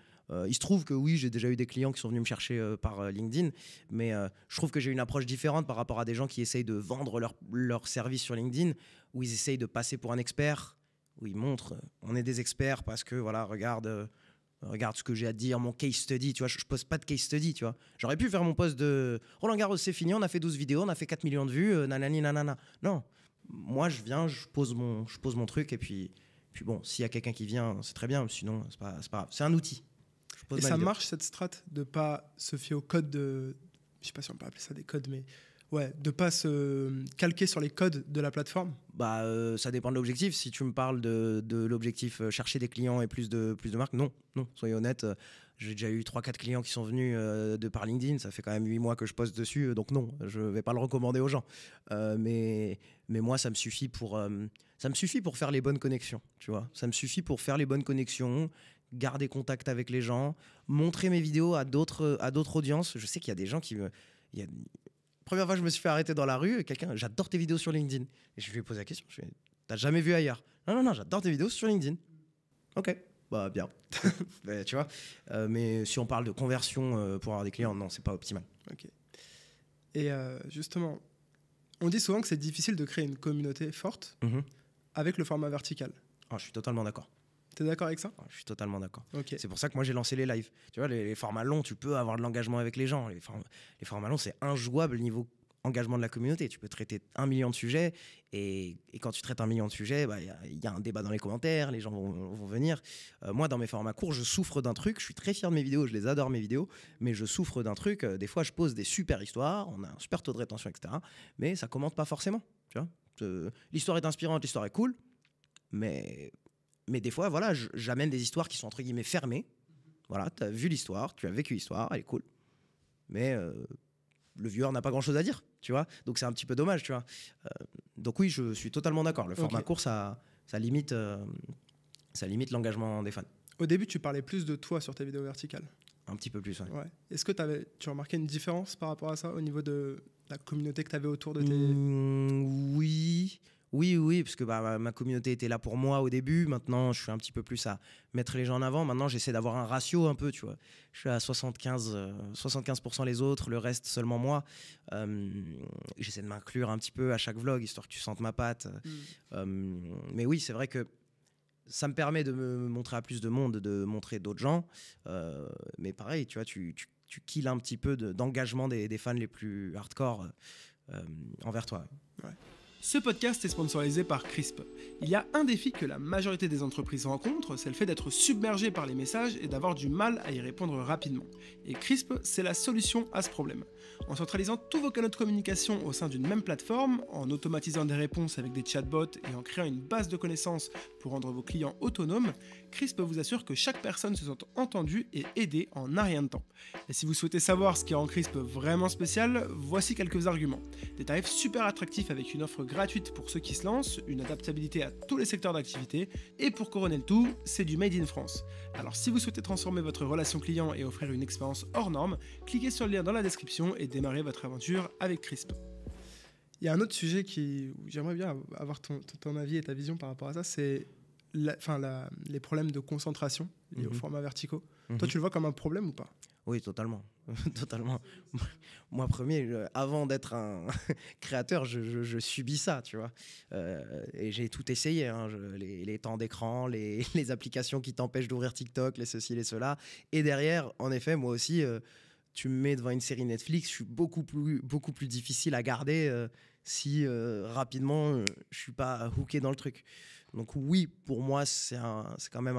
Speaker 1: Il se trouve que oui, j'ai déjà eu des clients qui sont venus me chercher par LinkedIn, mais je trouve que j'ai une approche différente par rapport à des gens qui essayent de vendre leur service sur LinkedIn, où ils essayent de passer pour un expert, où ils montrent on est des experts parce que voilà, regarde ce que j'ai à te dire, mon case study, tu vois, je poste pas de case study, tu vois. J'aurais pu faire mon post de Roland Garros, c'est fini, on a fait 12 vidéos, on a fait 4 millions de vues, nanani nanana. Non, moi je viens, je pose mon truc et puis bon, s'il y a quelqu'un qui vient, c'est très bien, sinon c'est pas grave. C'est un outil.
Speaker 2: Et ça marche cette strat de pas se fier au code de, je sais pas si on peut appeler ça des codes, mais ouais, de pas se calquer sur les codes de la plateforme?
Speaker 1: Ça dépend de l'objectif. Si tu me parles de l'objectif chercher des clients et plus de marques, non, soyez honnête. J'ai déjà eu 3-4 clients qui sont venus de par LinkedIn. Ça fait quand même 8 mois que je poste dessus, donc non, je vais pas le recommander aux gens. Mais moi, ça me suffit pour faire les bonnes connexions, tu vois. Ça me suffit pour faire les bonnes connexions, garder contact avec les gens, montrer mes vidéos à d'autres audiences. Je sais qu'il y a des gens qui me... Première fois que je me suis fait arrêter dans la rue, quelqu'un, j'adore tes vidéos sur LinkedIn. Et je lui ai posé la question, t'as jamais vu ailleurs? Non, j'adore tes vidéos sur LinkedIn. Ok, bah bien. Tu vois, mais si on parle de conversion pour avoir des clients, non, c'est pas optimal.
Speaker 2: Ok. Et justement, on dit souvent que c'est difficile de créer une communauté forte avec le format vertical.
Speaker 1: Je suis totalement d'accord.
Speaker 2: T'es d'accord avec ça?
Speaker 1: Je suis totalement d'accord.
Speaker 2: Okay.
Speaker 1: C'est pour ça que moi j'ai lancé les lives. Tu vois, les formats longs, tu peux avoir de l'engagement avec les gens. Les formats longs, c'est injouable niveau engagement de la communauté. Tu peux traiter 1 million de sujets et quand tu traites 1 million de sujets, y a un débat dans les commentaires, les gens vont venir. Moi, dans mes formats courts, je souffre d'un truc. Je suis très fier de mes vidéos, je les adore mes vidéos, mais je souffre d'un truc. Des fois, je pose des super histoires, on a un super taux de rétention, etc. Mais ça commente pas forcément. Tu vois, l'histoire est inspirante, l'histoire est cool, mais des fois, voilà, j'amène des histoires qui sont entre guillemets fermées. Voilà, tu as vu l'histoire, tu as vécu l'histoire, elle est cool. Mais le viewer n'a pas grand-chose à dire, tu vois. Donc c'est un petit peu dommage, tu vois. Donc oui, je suis totalement d'accord. Le format court, ça limite l'engagement des fans.
Speaker 2: Au début, tu parlais plus de toi sur tes vidéos verticales.
Speaker 1: Un petit peu plus, ouais.
Speaker 2: Est-ce que tu as remarqué une différence par rapport à ça au niveau de la communauté que tu avais autour de tes...
Speaker 1: Oui, parce que ma communauté était là pour moi au début. Maintenant, je suis un petit peu plus à mettre les gens en avant. Maintenant, j'essaie d'avoir un ratio un peu, tu vois. Je suis à 75% les autres, le reste seulement moi. J'essaie de m'inclure un petit peu à chaque vlog, histoire que tu sentes ma patte. Mais oui, c'est vrai que ça me permet de me montrer à plus de monde, de montrer d'autres gens. Mais pareil, tu vois, tu kills un petit peu d'engagement des fans les plus hardcore envers toi.
Speaker 2: Ouais. Ce podcast est sponsorisé par Crisp. Il y a un défi que la majorité des entreprises rencontrent, c'est le fait d'être submergé par les messages et d'avoir du mal à y répondre rapidement. Et Crisp, c'est la solution à ce problème. En centralisant tous vos canaux de communication au sein d'une même plateforme, en automatisant des réponses avec des chatbots et en créant une base de connaissances pour rendre vos clients autonomes, Crisp vous assure que chaque personne se sente entendue et aidée en un rien de temps. Et si vous souhaitez savoir ce qui rend Crisp vraiment spécial, voici quelques arguments. Des tarifs super attractifs avec une offre gratuite pour ceux qui se lancent, une adaptabilité à tous les secteurs d'activité, et pour couronner le tout, c'est du Made in France. Alors si vous souhaitez transformer votre relation client et offrir une expérience hors norme, cliquez sur le lien dans la description et démarrez votre aventure avec Crisp. Il y a un autre sujet où j'aimerais bien avoir ton avis et ta vision par rapport à ça, c'est les problèmes de concentration liés aux formats verticaux. Toi, tu le vois comme un problème ou pas ?
Speaker 1: Oui, totalement. Totalement. Moi, premier, avant d'être un créateur, je subis ça, tu vois. Et j'ai tout essayé, hein. Les temps d'écran, les applications qui t'empêchent d'ouvrir TikTok, les ceci, les cela. Et derrière, en effet, moi aussi, tu me mets devant une série Netflix, je suis beaucoup plus difficile à garder si rapidement, je suis pas hooké dans le truc. Donc oui, pour moi, c'est quand même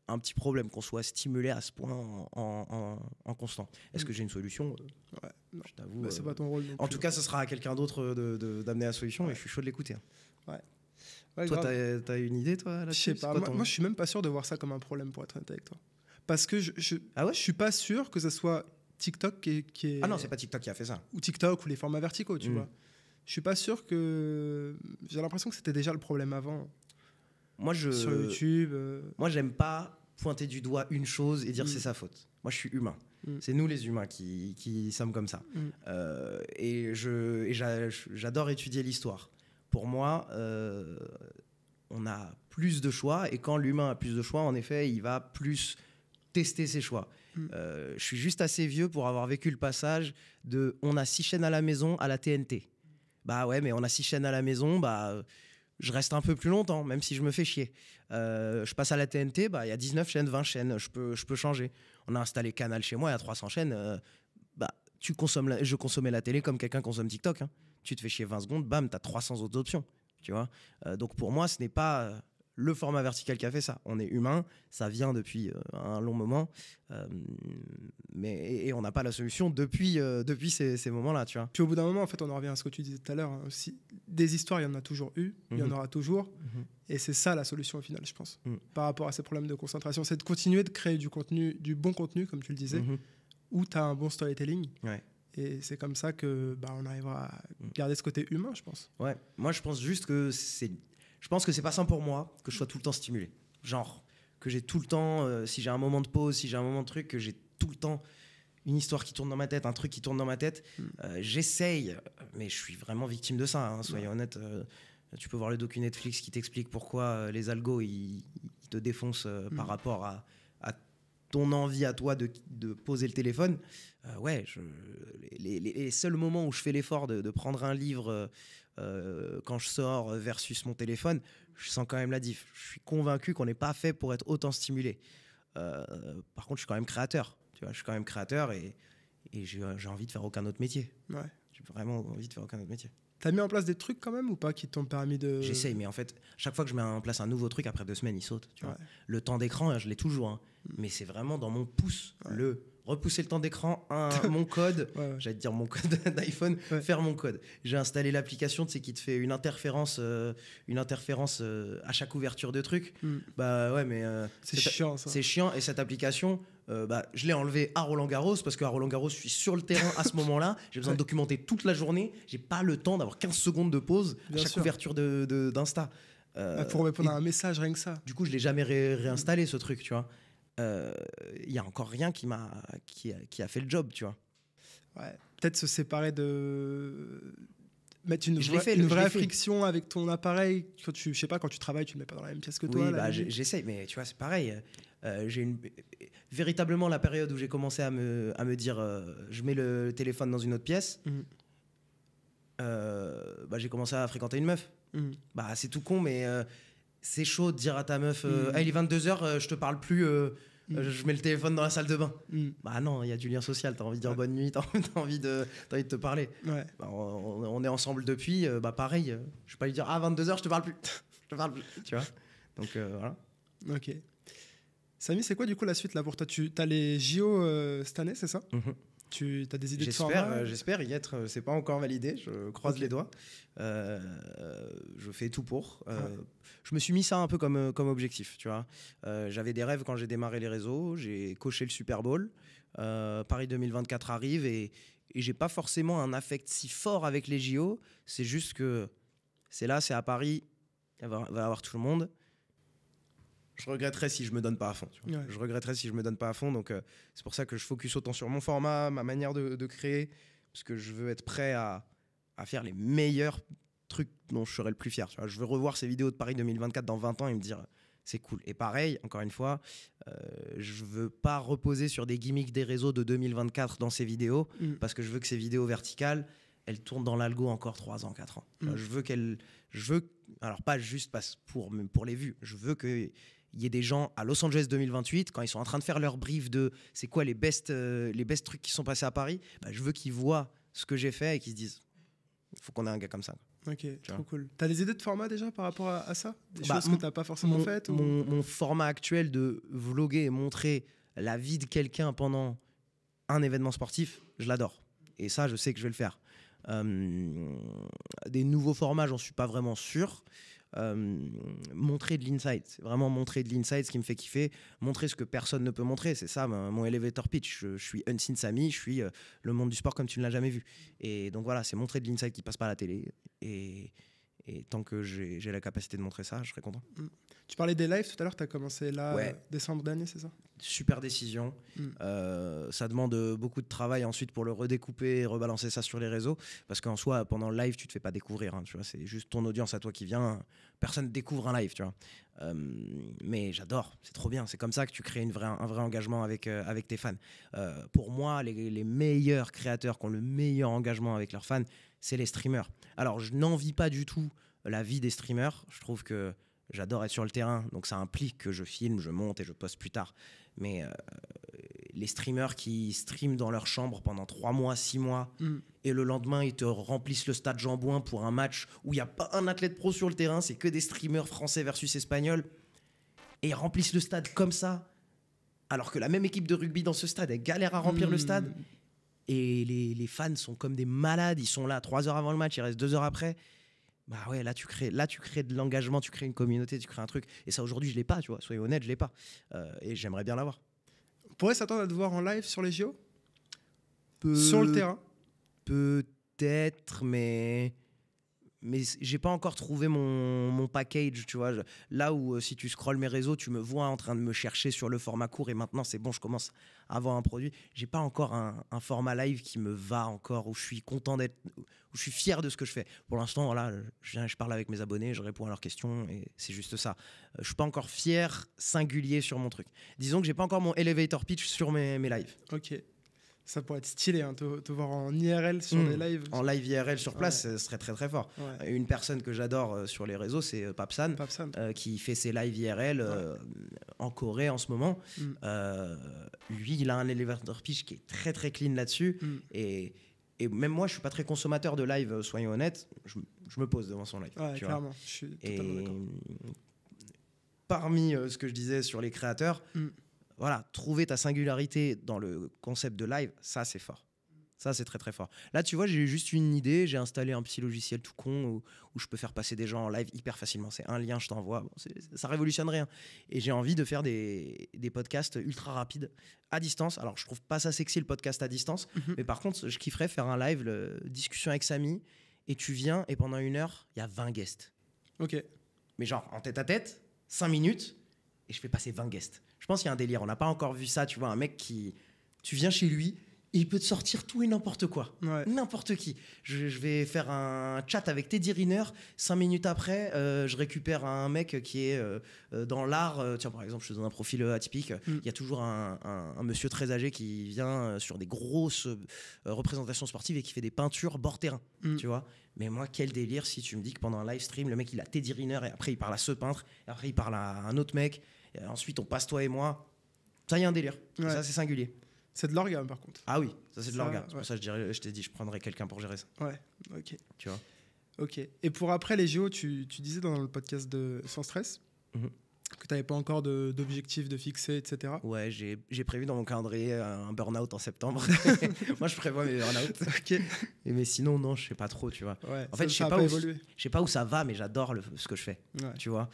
Speaker 1: un petit problème qu'on soit stimulé à ce point en constant. Est-ce que j'ai une solution ?
Speaker 2: Ouais,
Speaker 1: je t'avoue.
Speaker 2: C'est pas ton rôle.
Speaker 1: En tout cas, ce sera à quelqu'un d'autre d'amener la solution, et je suis chaud de l'écouter.
Speaker 2: Ouais,
Speaker 1: toi, t'as une idée, toi, là-dessus ?
Speaker 2: Je sais pas. Moi, je suis même pas sûr de voir ça comme un problème, pour être honnête avec toi. Parce que je suis pas sûr que ce soit TikTok qui est...
Speaker 1: Ah non, c'est pas TikTok qui a fait ça.
Speaker 2: Ou TikTok ou les formats verticaux, tu vois. Je suis pas sûr que... J'ai l'impression que c'était déjà le problème avant. Sur YouTube.
Speaker 1: Moi, j'aime pas pointer du doigt une chose et dire c'est sa faute. Moi, je suis humain. C'est nous les humains qui sommes comme ça. Et j'adore étudier l'histoire. Pour moi, on a plus de choix, et quand l'humain a plus de choix, en effet, il va plus tester ses choix. Je suis juste assez vieux pour avoir vécu le passage de on a 6 chaînes à la maison à la TNT. Bah ouais, mais on a 6 chaînes à la maison, je reste un peu plus longtemps, même si je me fais chier. Je passe à la TNT, il y a 19 chaînes, 20 chaînes, je peux changer. On a installé Canal chez moi, il y a 300 chaînes. Je consommais la télé comme quelqu'un consomme TikTok. Hein. Tu te fais chier 20 secondes, bam, tu as 300 autres options. Tu vois, donc pour moi, ce n'est pas le format vertical qui a fait ça. On est humain, ça vient depuis un long moment, et on n'a pas la solution depuis ces moments-là, tu vois.
Speaker 2: Puis au bout d'un moment, en fait, on en revient à ce que tu disais tout à l'heure. Hein, aussi. Des histoires, il y en a toujours eu, il y en aura toujours, et c'est ça la solution au final, je pense, par rapport à ces problèmes de concentration. C'est de continuer de créer du bon contenu, comme tu le disais, où tu as un bon storytelling.
Speaker 1: Ouais.
Speaker 2: Et c'est comme ça que on arrivera à garder ce côté humain, je pense.
Speaker 1: Ouais, moi je pense juste que je pense que c'est pas sain pour moi que je sois tout le temps stimulé. Genre, que j'ai tout le temps, si j'ai un moment de pause, si j'ai un moment de truc, que j'ai tout le temps une histoire qui tourne dans ma tête, un truc qui tourne dans ma tête. J'essaye, mais je suis vraiment victime de ça, hein, soyons honnêtes. Tu peux voir le docu Netflix qui t'explique pourquoi les algos ils te défoncent par rapport à ton envie à toi de poser le téléphone. Les seuls moments où je fais l'effort de prendre un livre quand je sors versus mon téléphone, je sens quand même la diff. Je suis convaincu qu'on n'est pas fait pour être autant stimulé. Par contre, je suis quand même créateur. Tu vois, je suis quand même créateur, et et j'ai envie de faire aucun autre métier.
Speaker 2: Ouais.
Speaker 1: J'ai vraiment envie de faire aucun autre métier.
Speaker 2: T'as mis en place des trucs quand même ou pas qui t'ont permis de...
Speaker 1: J'essaye, mais en fait, chaque fois que je mets en place un nouveau truc, après 2 semaines, il saute. Tu vois.
Speaker 2: Ouais.
Speaker 1: Le temps d'écran, je l'ai toujours, hein, mais c'est vraiment dans mon pouce.
Speaker 2: Ouais.
Speaker 1: Repousser le temps d'écran, mon code,
Speaker 2: Ouais.
Speaker 1: j'allais te dire mon code d'iPhone,
Speaker 2: Ouais.
Speaker 1: faire mon code. J'ai installé l'application, tu sais, qui te fait une interférence à chaque ouverture de truc. Bah ouais, mais
Speaker 2: C'est chiant ça.
Speaker 1: c'est chiant. Et cette application, je l'ai enlevée à Roland-Garros parce qu'à Roland-Garros, je suis sur le terrain à ce moment-là. J'ai besoin de documenter toute la journée. J'ai pas le temps d'avoir 15 secondes de pause à
Speaker 2: Bien
Speaker 1: chaque
Speaker 2: sûr.
Speaker 1: ouverture d'Insta.
Speaker 2: Pour répondre
Speaker 1: et
Speaker 2: à un message, rien que ça.
Speaker 1: Du coup, je l'ai jamais réinstallé ce truc, tu vois. Il y a encore rien qui a fait le job, tu vois.
Speaker 2: Ouais. Peut-être se séparer de... Mettre une
Speaker 1: Je l'ai fait,
Speaker 2: une
Speaker 1: je
Speaker 2: vraie
Speaker 1: l'ai fait.
Speaker 2: friction avec ton appareil. Je sais pas, quand tu travailles, tu ne le mets pas dans la même pièce que toi.
Speaker 1: Oui,
Speaker 2: là,
Speaker 1: j'essaye, mais tu vois, c'est pareil. Véritablement, la période où j'ai commencé à me dire je mets le téléphone dans une autre pièce, j'ai commencé à fréquenter une meuf. C'est tout con, mais c'est chaud de dire à ta meuf il est 22h, je te parle plus, je mets le téléphone dans la salle de bain. Bah non, il y a du lien social, t'as envie de dire bonne nuit, t'as envie de te parler.
Speaker 2: Ouais.
Speaker 1: On est ensemble depuis, pareil, je vais pas lui dire 22h, je te parle plus. Je te parle plus, tu vois. Donc voilà.
Speaker 2: Ok. Samy, c'est quoi du coup la suite là pour toi? Tu as les JO cette année, c'est ça? Tu as des idées de format?
Speaker 1: J'espère y être. C'est pas encore validé. Je croise les doigts. Je fais tout pour. Je me suis mis ça un peu comme objectif. Tu vois. J'avais des rêves quand j'ai démarré les réseaux. J'ai coché le Super Bowl. Paris 2024 arrive et j'ai pas forcément un affect si fort avec les JO. C'est juste que c'est là, c'est à Paris. Il va y avoir tout le monde. Je regretterais si je me donne pas à fond. Tu vois. Ouais. Je regretterais si je me donne pas à fond. Donc, c'est pour ça que je focus autant sur mon format, ma manière de créer, parce que je veux être prêt à faire les meilleurs trucs dont je serai le plus fier. Tu vois. Je veux revoir ces vidéos de Paris 2024 dans 20 ans et me dire c'est cool. Et pareil, encore une fois, je veux pas reposer sur des gimmicks des réseaux de 2024 dans ces vidéos, parce que je veux que ces vidéos verticales, elles tournent dans l'algo encore 3 ans, 4 ans. Je veux, alors pas juste pour les vues, je veux que il y ait des gens à Los Angeles 2028, quand ils sont en train de faire leur brief de c'est quoi les best trucs qui sont passés à Paris, je veux qu'ils voient ce que j'ai fait et qu'ils se disent il faut qu'on ait un gars comme ça.
Speaker 2: Ok, trop cool. T'as des idées de format déjà par rapport à ça? Des choses que t'as pas forcément faites
Speaker 1: mon format actuel de vloguer et montrer la vie de quelqu'un pendant un événement sportif, je l'adore. Et ça, je sais que je vais le faire. Des nouveaux formats, j'en suis pas vraiment sûr. Montrer de l'inside, c'est vraiment montrer de l'inside, ce qui me fait kiffer, montrer ce que personne ne peut montrer, c'est ça mon elevator pitch. Je suis Unseen Samy, je suis le monde du sport comme tu ne l'as jamais vu, et donc voilà, c'est montrer de l'inside qui passe pas à la télé, et tant que j'ai la capacité de montrer ça, je serai content.
Speaker 2: Tu parlais des lives tout à l'heure, tu as commencé là, décembre dernier, c'est ça?
Speaker 1: Super décision. Ça demande beaucoup de travail ensuite pour le redécouper et rebalancer ça sur les réseaux, parce qu'en soi, pendant le live, tu te fais pas découvrir, hein, tu vois, c'est juste ton audience à toi qui vient. Personne découvre un live, tu vois. Mais j'adore, c'est trop bien. C'est comme ça que tu crées un vrai engagement avec tes fans. Pour moi, les meilleurs créateurs qui ont le meilleur engagement avec leurs fans, c'est les streamers. Alors, je n'envie pas du tout la vie des streamers. Je trouve que j'adore être sur le terrain, donc ça implique que je filme, je monte et je poste plus tard. Mais les streamers qui streament dans leur chambre pendant 3 mois, 6 mois, et le lendemain, ils te remplissent le stade Jean-Bouin pour un match où il n'y a pas un athlète pro sur le terrain, c'est que des streamers français versus espagnols, et ils remplissent le stade comme ça, alors que la même équipe de rugby dans ce stade, elle galère à remplir le stade, et les fans sont comme des malades, ils sont là 3 heures avant le match, ils restent 2 heures après. Bah ouais, là tu crées de l'engagement, tu crées une communauté, tu crées un truc. Et ça, aujourd'hui, je l'ai pas, tu vois. Soyez honnête, je l'ai pas. Et j'aimerais bien l'avoir.
Speaker 2: On pourrait s'attendre à te voir en live sur les JO? Sur le terrain?
Speaker 1: Peut-être, mais j'ai pas encore trouvé mon package, tu vois. Là où, si tu scrolles mes réseaux, tu me vois en train de me chercher sur le format court, et maintenant, c'est bon, je commence à avoir un produit. J'ai pas encore un format live qui me va encore, où je suis content d'être, où je suis fier de ce que je fais. Pour l'instant, voilà, je parle avec mes abonnés, je réponds à leurs questions, et c'est juste ça. Je suis pas encore fier, singulier sur mon truc. Disons que j'ai pas encore mon elevator pitch sur mes lives.
Speaker 2: Ok. Ça pourrait être stylé, hein, te voir en IRL sur des lives.
Speaker 1: En live IRL sur place, ce serait très très fort.
Speaker 2: Ouais.
Speaker 1: Une personne que j'adore sur les réseaux, c'est Papsan, qui fait ses lives IRL en Corée en ce moment. Lui, il a un elevator pitch qui est très très clean là-dessus. Et même moi, je suis pas très consommateur de live, soyons honnêtes. Je me pose devant son live.
Speaker 2: Ouais, clairement, je suis totalement d'accord.
Speaker 1: Parmi ce que je disais sur les créateurs, voilà, trouver ta singularité dans le concept de live, ça c'est fort. Ça c'est très très fort. Là tu vois, j'ai eu juste une idée, j'ai installé un petit logiciel tout con où je peux faire passer des gens en live hyper facilement. C'est un lien, je t'envoie. Bon, ça révolutionne rien. Et j'ai envie de faire des podcasts ultra rapides à distance. Alors je trouve pas ça sexy le podcast à distance, mais par contre je kifferais faire un live, discussion avec Samy, et tu viens et pendant 1 heure, il y a 20 guests.
Speaker 2: Ok.
Speaker 1: Mais genre en tête à tête, 5 minutes, et je fais passer 20 guests. Je pense qu'il y a un délire. On n'a pas encore vu ça. Tu vois, un mec qui... Tu viens chez lui, et il peut te sortir tout et n'importe quoi. Ouais. N'importe qui. Je vais faire un chat avec Teddy Riner. 5 minutes après, je récupère un mec qui est dans l'art. Tiens, par exemple, je te donne un profil atypique. Il y a toujours un monsieur très âgé qui vient sur des grosses représentations sportives et qui fait des peintures bord terrain. Tu vois. Mais moi, quel délire si tu me dis que pendant un live stream, le mec, il a Teddy Riner et après, il parle à ce peintre. Et après, il parle à un autre mec. Et ensuite, on passe toi et moi. Ça, il y a un délire. Ouais. Ça, c'est singulier.
Speaker 2: C'est de l'organe, par contre.
Speaker 1: Ah oui, ça, c'est de l'organe. C'est pour ça que je t'ai dit, je prendrais quelqu'un pour gérer ça.
Speaker 2: Ouais, ok.
Speaker 1: Tu vois.
Speaker 2: Ok. Et pour après les JO, tu disais dans le podcast de Sans Stress que tu n'avais pas encore d'objectifs de fixer, etc.
Speaker 1: Ouais, j'ai prévu dans mon calendrier un burn-out en septembre. Moi, je prévois mes burn-out.
Speaker 2: Ok.
Speaker 1: Mais sinon, non, je sais pas trop, tu vois.
Speaker 2: Ouais,
Speaker 1: en fait, je sais pas où ça va, mais j'adore ce que je fais. Ouais. Tu vois.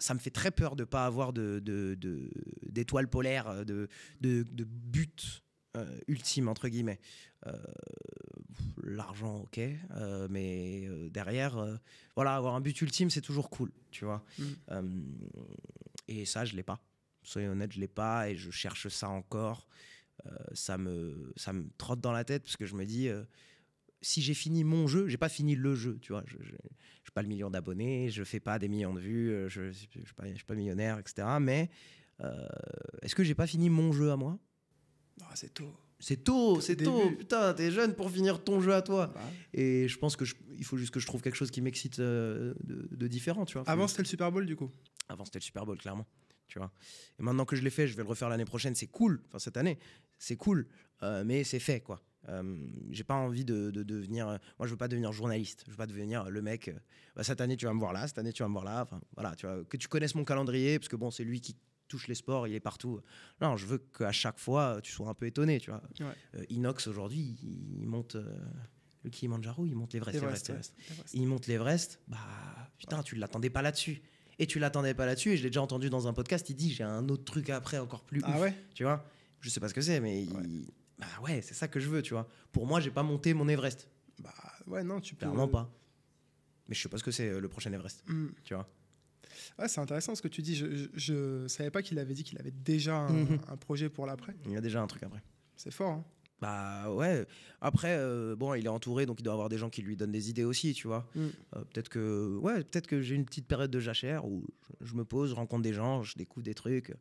Speaker 1: Ça me fait très peur de pas avoir d'étoile polaire, de but ultime, entre guillemets. L'argent, ok, mais derrière, voilà, avoir un but ultime, c'est toujours cool, tu vois. Et ça, je l'ai pas. Soyons honnêtes, je l'ai pas et je cherche ça encore. Ça me trotte dans la tête parce que je me dis, si j'ai fini mon jeu, j'ai pas fini le jeu, tu vois. Je n'ai pas le million d'abonnés, je fais pas des millions de vues, je suis pas millionnaire, etc. Mais est-ce que j'ai pas fini mon jeu à moi?
Speaker 2: C'est tôt.
Speaker 1: C'est tôt. Putain, t'es jeune pour finir ton jeu à toi. Et je pense il faut juste que je trouve quelque chose qui m'excite de différent, tu vois.
Speaker 2: Avant, c'était le Super Bowl, du coup.
Speaker 1: Avant, c'était le Super Bowl, clairement. Tu vois. Et maintenant que je l'ai fait, je vais le refaire l'année prochaine. C'est cool. Enfin, cette année, c'est cool. Mais c'est fait, quoi. J'ai pas envie de devenir... moi, je veux pas devenir journaliste. Je veux pas devenir le mec... cette année, tu vas me voir là. Cette année, tu vas me voir là. Enfin, voilà, tu vois. Que tu connaisses mon calendrier, parce que bon, c'est lui qui touche les sports, il est partout. Non, je veux qu'à chaque fois, tu sois un peu étonné, tu vois. Ouais. Inox, aujourd'hui, il monte... le Kilimanjaro, il monte l'Everest. Il monte l'Everest, bah putain, tu l'attendais pas là-dessus. Et tu l'attendais pas là-dessus, et je l'ai déjà entendu dans un podcast, il dit j'ai un autre truc après encore plus ouf.
Speaker 2: Ouais.
Speaker 1: Tu vois, je sais pas ce que c'est, mais bah ouais, c'est ça que je veux, tu vois. Pour moi, j'ai pas monté mon Everest.
Speaker 2: Bah ouais, non, tu peux.
Speaker 1: Clairement pas. Mais je sais pas ce que c'est le prochain Everest, tu vois.
Speaker 2: Ouais, c'est intéressant ce que tu dis. Je savais pas qu'il avait dit qu'il avait déjà un projet pour l'après.
Speaker 1: Il y a déjà un truc après.
Speaker 2: C'est fort, hein.
Speaker 1: Bah ouais. Après, bon, il est entouré, donc il doit avoir des gens qui lui donnent des idées aussi, tu vois. Peut-être que j'ai une petite période de jachère où je me pose, je rencontre des gens, je découvre des trucs.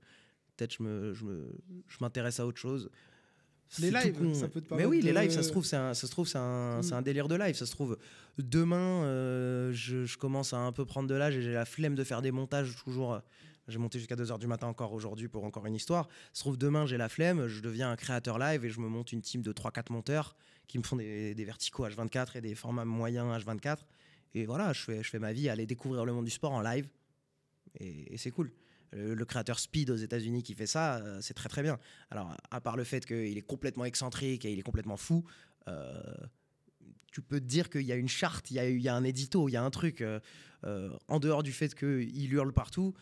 Speaker 1: Peut-être je m'intéresse à autre chose.
Speaker 2: Les lives, ça peut te permettre.
Speaker 1: Mais oui, les lives, ça se trouve, c'est un délire de live. Ça se trouve, demain, je commence à un peu prendre de l'âge et j'ai la flemme de faire des montages toujours. J'ai monté jusqu'à 2h du matin encore aujourd'hui pour encore une histoire. Ça se trouve, demain, j'ai la flemme, je deviens un créateur live et je me monte une team de 3-4 monteurs qui me font des verticaux H24 et des formats moyens H24. Et voilà, je fais ma vie à aller découvrir le monde du sport en live. Et c'est cool. Le créateur Speed aux États-Unis qui fait ça, c'est très très bien. Alors, à part le fait qu'il est complètement excentrique et il est complètement fou, tu peux te dire qu'il y a une charte, il y a un édito, il y a un truc. En dehors du fait qu'il hurle partout,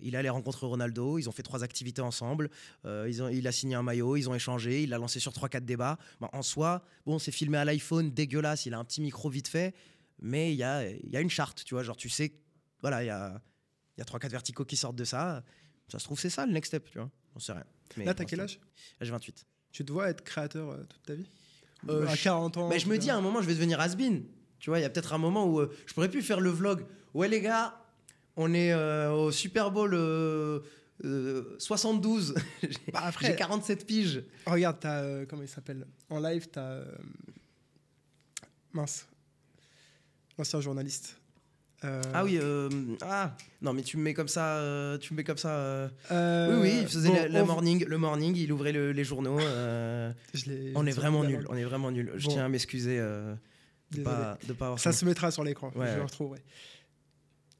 Speaker 1: il allait rencontrer Ronaldo, ils ont fait 3 activités ensemble, il a signé un maillot, ils ont échangé, il l'a lancé sur 3-4 débats. En soi, bon, c'est filmé à l'iPhone, dégueulasse, il a un petit micro vite fait, mais il y a une charte, tu vois, genre tu sais, voilà, il y a 3-4 verticaux qui sortent de ça. Ça se trouve, c'est ça le next step, tu vois. On sait rien. Mais
Speaker 2: là, t'as quel âge ?
Speaker 1: Là, j'ai 28.
Speaker 2: Tu te vois être créateur toute ta vie ? À 40 ans.
Speaker 1: Mais je me dis à un moment, je vais devenir has-been. Tu vois, il y a peut-être un moment où je pourrais plus faire le vlog. Ouais, les gars, on est au Super Bowl 72.
Speaker 2: Bah, après,
Speaker 1: J'ai 47 piges.
Speaker 2: regarde, t'as, comment il s'appelle? En live, t'as, mince, l'ancien journaliste.
Speaker 1: Ah oui, non mais tu me mets comme ça, Oui, il faisait
Speaker 2: bon,
Speaker 1: le morning, il ouvrait les journaux. On est vraiment nul, Je
Speaker 2: Bon.
Speaker 1: tiens à m'excuser de
Speaker 2: Désolé.
Speaker 1: pas avoir
Speaker 2: Ça
Speaker 1: son-
Speaker 2: se mettra sur l'écran,
Speaker 1: Ouais,
Speaker 2: je le
Speaker 1: ouais.
Speaker 2: retrouverai.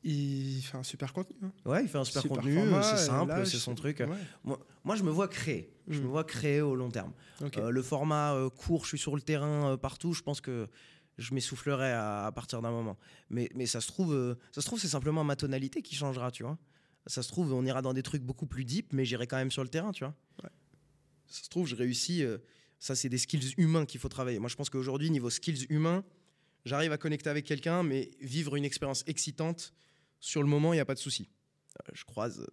Speaker 2: Il fait un super contenu. Hein.
Speaker 1: Ouais, il fait un super contenu,
Speaker 2: format,
Speaker 1: c'est
Speaker 2: et
Speaker 1: simple,
Speaker 2: là,
Speaker 1: c'est son truc.
Speaker 2: Ouais.
Speaker 1: Moi, je me vois créer. Je me vois créer au long terme.
Speaker 2: Ok.
Speaker 1: Le format court, je suis sur le terrain partout. Je pense que je m'essoufflerai à partir d'un moment. Mais ça se trouve, c'est simplement ma tonalité qui changera, tu vois. Ça se trouve, on ira dans des trucs beaucoup plus deep, mais j'irai quand même sur le terrain, tu vois.
Speaker 2: Ouais.
Speaker 1: Ça se trouve, je réussis. Ça, c'est des skills humains qu'il faut travailler. Moi, je pense qu'aujourd'hui, niveau skills humains, j'arrive à connecter avec quelqu'un, mais vivre une expérience excitante, sur le moment, il n'y a pas de souci. Je croise,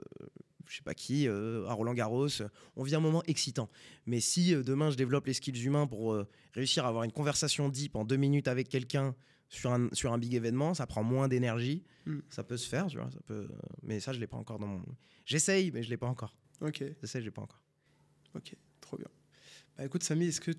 Speaker 1: je sais pas qui, à Roland-Garros, on vit un moment excitant. Mais si demain, je développe les skills humains pour réussir à avoir une conversation deep en 2 minutes avec quelqu'un sur un big événement, ça prend moins d'énergie. Ça peut se faire, tu vois. Mais ça, je l'ai pas encore dans mon... J'essaye, mais je l'ai pas encore.
Speaker 2: Ok.
Speaker 1: J'essaye, je l'ai pas encore.
Speaker 2: Ok, trop bien. Bah écoute Samy, c'est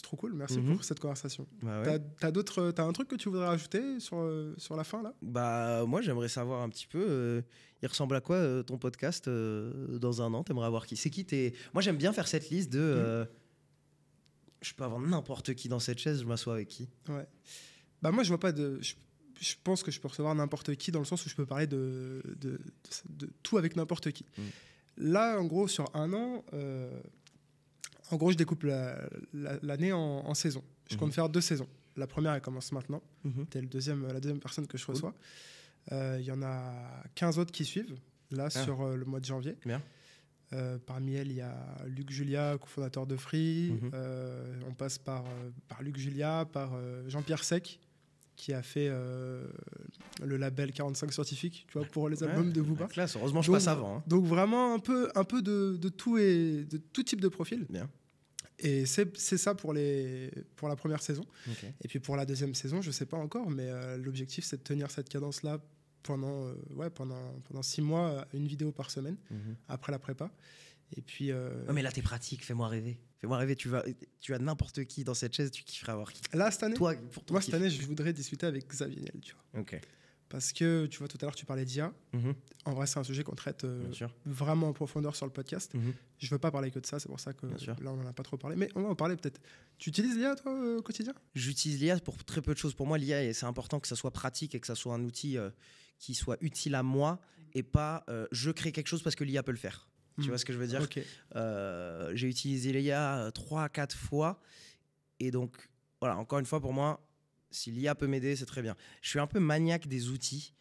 Speaker 2: trop cool, merci
Speaker 1: Mhm.
Speaker 2: pour cette conversation.
Speaker 1: Bah ouais.
Speaker 2: T'as un truc que tu voudrais rajouter sur la fin là?
Speaker 1: Bah moi j'aimerais savoir un petit peu, il ressemble à quoi ton podcast dans un an? T'aimerais avoir qui? C'est qui t'es... Moi j'aime bien faire cette liste de... je peux avoir n'importe qui dans cette chaise, je m'assois avec qui?
Speaker 2: Ouais. Bah moi je vois pas de... Je pense que je peux recevoir n'importe qui dans le sens où je peux parler de tout avec n'importe qui. Là en gros sur un an, en gros je découpe l'année en saisons. Je compte faire 2 saisons. La première elle commence maintenant. T'es la deuxième personne que je reçois. Il y en a 15 autres qui suivent là sur le mois de janvier.
Speaker 1: Bien.
Speaker 2: Parmi elles, il y a Luc Julia, cofondateur de Free. On passe par Luc Julia, par Jean-Pierre Sec, qui a fait le label 45 scientifique, tu vois, pour les albums de Booba.
Speaker 1: Classe, heureusement je passe avant. Hein.
Speaker 2: Donc vraiment un peu de tout et de tout type de profil.
Speaker 1: Bien.
Speaker 2: Et c'est ça pour la première saison.
Speaker 1: Okay.
Speaker 2: Et puis pour la deuxième saison, je sais pas encore, mais l'objectif c'est de tenir cette cadence-là pendant 6 mois, une vidéo par semaine, après la prépa. Et puis...
Speaker 1: mais là, t'es pratique, fais-moi rêver. Fais-moi rêver, tu as n'importe qui dans cette chaise, tu kifferais avoir qui?
Speaker 2: Là, cette année,
Speaker 1: moi,
Speaker 2: cette année, je voudrais discuter avec Xavier Niel, tu vois.
Speaker 1: Ok.
Speaker 2: Parce que, tu vois, tout à l'heure, tu parlais d'IA. En vrai, c'est un sujet qu'on traite vraiment en profondeur sur le podcast. Je veux pas parler que de ça, c'est pour ça que là, on en a pas trop parlé. Mais on va en parler peut-être. Tu utilises l'IA, toi, au quotidien?
Speaker 1: J'utilise l'IA pour très peu de choses. Pour moi, l'IA, c'est important que ça soit pratique et que ça soit un outil qui soit utile à moi et pas je crée quelque chose parce que l'IA peut le faire. Tu vois ce que je veux dire? J'ai utilisé l'IA 3-4 fois. Et donc, voilà, encore une fois, pour moi, si l'IA peut m'aider, c'est très bien. Je suis un peu maniaque des outils.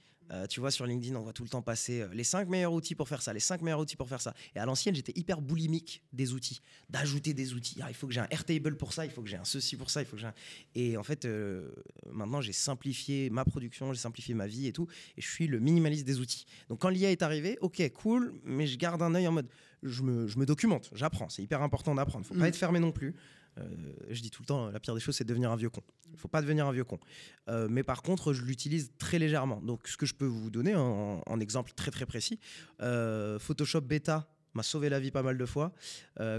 Speaker 1: Tu vois, sur LinkedIn, on voit tout le temps passer les 5 meilleurs outils pour faire ça, les 5 meilleurs outils pour faire ça. Et à l'ancienne, j'étais hyper boulimique des outils, d'ajouter des outils. Ah, il faut que j'ai un Airtable pour ça, il faut que j'ai un ceci pour ça, il faut que j'ai un... Et en fait, maintenant, j'ai simplifié ma production, j'ai simplifié ma vie et tout. Et je suis le minimaliste des outils. Donc, quand l'IA est arrivée, ok, cool, mais je garde un œil en mode... Je me documente, j'apprends. C'est hyper important d'apprendre. Il ne faut pas être fermé non plus. Je dis tout le temps, la pire des choses, c'est de devenir un vieux con. Il ne faut pas devenir un vieux con. Mais par contre, je l'utilise très légèrement. Donc, ce que je peux vous donner en exemple très très précis, Photoshop Beta m'a sauvé la vie pas mal de fois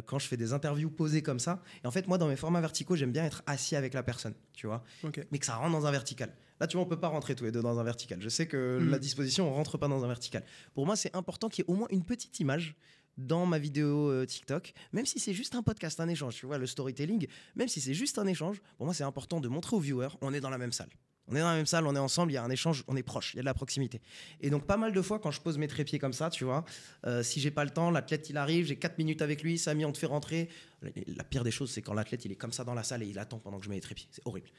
Speaker 1: quand je fais des interviews posées comme ça. Et en fait, moi, dans mes formats verticaux, j'aime bien être assis avec la personne, tu vois, mais que ça rentre dans un vertical. Là, tu vois, on peut pas rentrer tous les deux dans un vertical. Je sais que la disposition, on rentre pas dans un vertical. Pour moi, c'est important qu'il y ait au moins une petite image dans ma vidéo TikTok, même si c'est juste un podcast, un échange, tu vois, le storytelling, même si c'est juste un échange, pour moi, c'est important de montrer aux viewers, on est dans la même salle. On est dans la même salle, on est ensemble, il y a un échange, on est proche, il y a de la proximité. Et donc, pas mal de fois, quand je pose mes trépieds comme ça, tu vois, si j'ai pas le temps, l'athlète, il arrive, j'ai 4 minutes avec lui, Samy, on te fait rentrer. La pire des choses, c'est quand l'athlète, il est comme ça dans la salle et il attend pendant que je mets les trépieds. C'est horrible.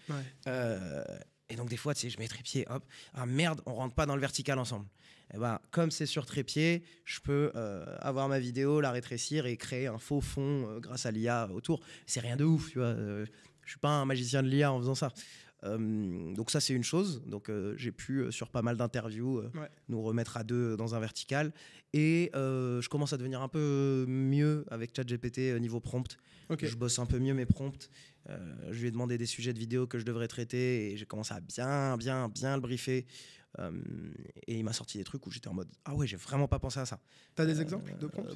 Speaker 1: Et donc, des fois, tu sais, je mets les trépieds, hop, ah merde, on rentre pas dans le vertical ensemble. Et ben, comme c'est sur trépied, je peux avoir ma vidéo, la rétrécir et créer un faux fond grâce à l'IA autour. C'est rien de ouf, tu vois. Je suis pas un magicien de l'IA en faisant ça. Donc ça, c'est une chose. Donc j'ai pu, sur pas mal d'interviews, nous remettre à deux dans un vertical. Et je commence à devenir un peu mieux avec ChatGPT niveau prompt. Je bosse un peu mieux mes prompts. Je lui ai demandé des sujets de vidéo que je devrais traiter et j'ai commencé à bien le briefer. Euh, et il m'a sorti des trucs où j'étais en mode ah ouais, j'ai vraiment pas pensé à ça.
Speaker 2: T'as des exemples de prompts?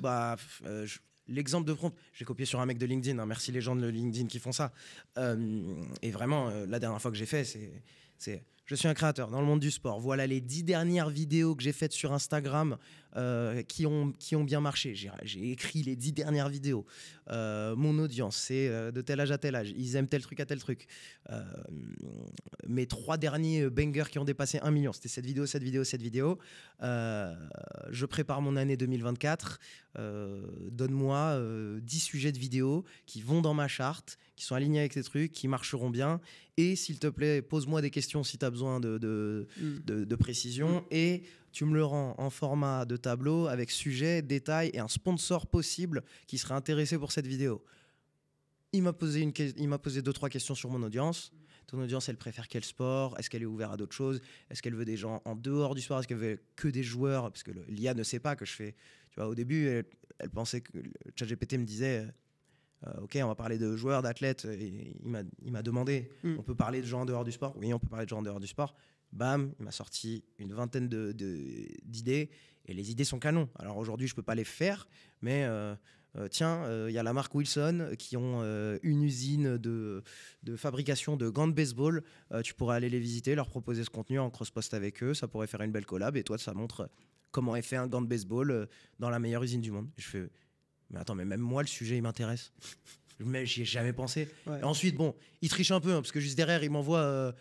Speaker 1: L'exemple de prompt, j'ai copié sur un mec de LinkedIn. Hein, merci les gens de LinkedIn qui font ça. Et vraiment, la dernière fois que j'ai fait, c'est je suis un créateur dans le monde du sport. Voilà les 10 dernières vidéos que j'ai faites sur Instagram qui ont bien marché. J'ai écrit les 10 dernières vidéos. Mon audience, c'est de tel âge à tel âge. Ils aiment tel truc à tel truc. Mes 3 derniers bangers qui ont dépassé 1 million, c'était cette vidéo, cette vidéo, cette vidéo. Je prépare mon année 2024. Donne-moi 10 sujets de vidéos qui vont dans ma charte, qui sont alignés avec tes trucs, qui marcheront bien. Et s'il te plaît, pose-moi des questions si tu as besoin de précision. Et tu me le rends en format de tableau avec sujet, détail et un sponsor possible qui serait intéressé pour cette vidéo. Il m'a posé 2-3 questions sur mon audience. Ton audience, elle préfère quel sport? Est-ce qu'elle est ouverte à d'autres choses? Est-ce qu'elle veut des gens en dehors du sport? Est-ce qu'elle veut que des joueurs? Parce que l'IA ne sait pas que je fais... Tu vois, au début, elle pensait que le ChatGPT me disait... ok, on va parler de joueurs, d'athlètes. Et il m'a demandé, on peut parler de gens en dehors du sport? Oui, on peut parler de gens en dehors du sport. Bam, il m'a sorti une vingtaine d'idées. Et les idées sont canons. Alors aujourd'hui, je ne peux pas les faire, mais tiens, il y a la marque Wilson qui ont une usine de fabrication de gants de baseball. Tu pourrais aller les visiter, leur proposer ce contenu en cross-post avec eux. Ça pourrait faire une belle collab. Et toi, ça montre comment est fait un gant de baseball dans la meilleure usine du monde. Je fais... Mais attends, mais même moi, le sujet, il m'intéresse. Mais j'y ai jamais pensé. Ouais. Et ensuite, bon, il triche un peu, hein, parce que juste derrière, il m'envoie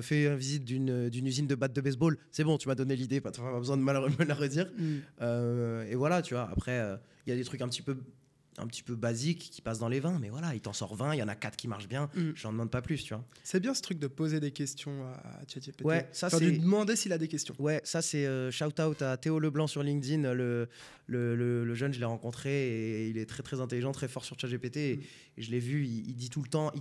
Speaker 1: fais une visite d'une usine de battes de baseball. C'est bon, tu m'as donné l'idée, pas besoin de me la redire. Et voilà, tu vois. Après, il y a des trucs un petit peu basiques qui passent dans les 20, mais voilà, il t'en sort 20, il y en a 4 qui marchent bien. J'en demande pas plus, tu vois.
Speaker 2: C'est bien ce truc de poser des questions à ChatGPT.
Speaker 1: Ouais, ça
Speaker 2: c'est... de lui demander s'il a des questions.
Speaker 1: Ouais, ça c'est shout-out à Théo Leblanc sur LinkedIn. Le jeune, je l'ai rencontré et il est très très intelligent, très fort sur ChatGPT. Et je l'ai vu, il dit tout le temps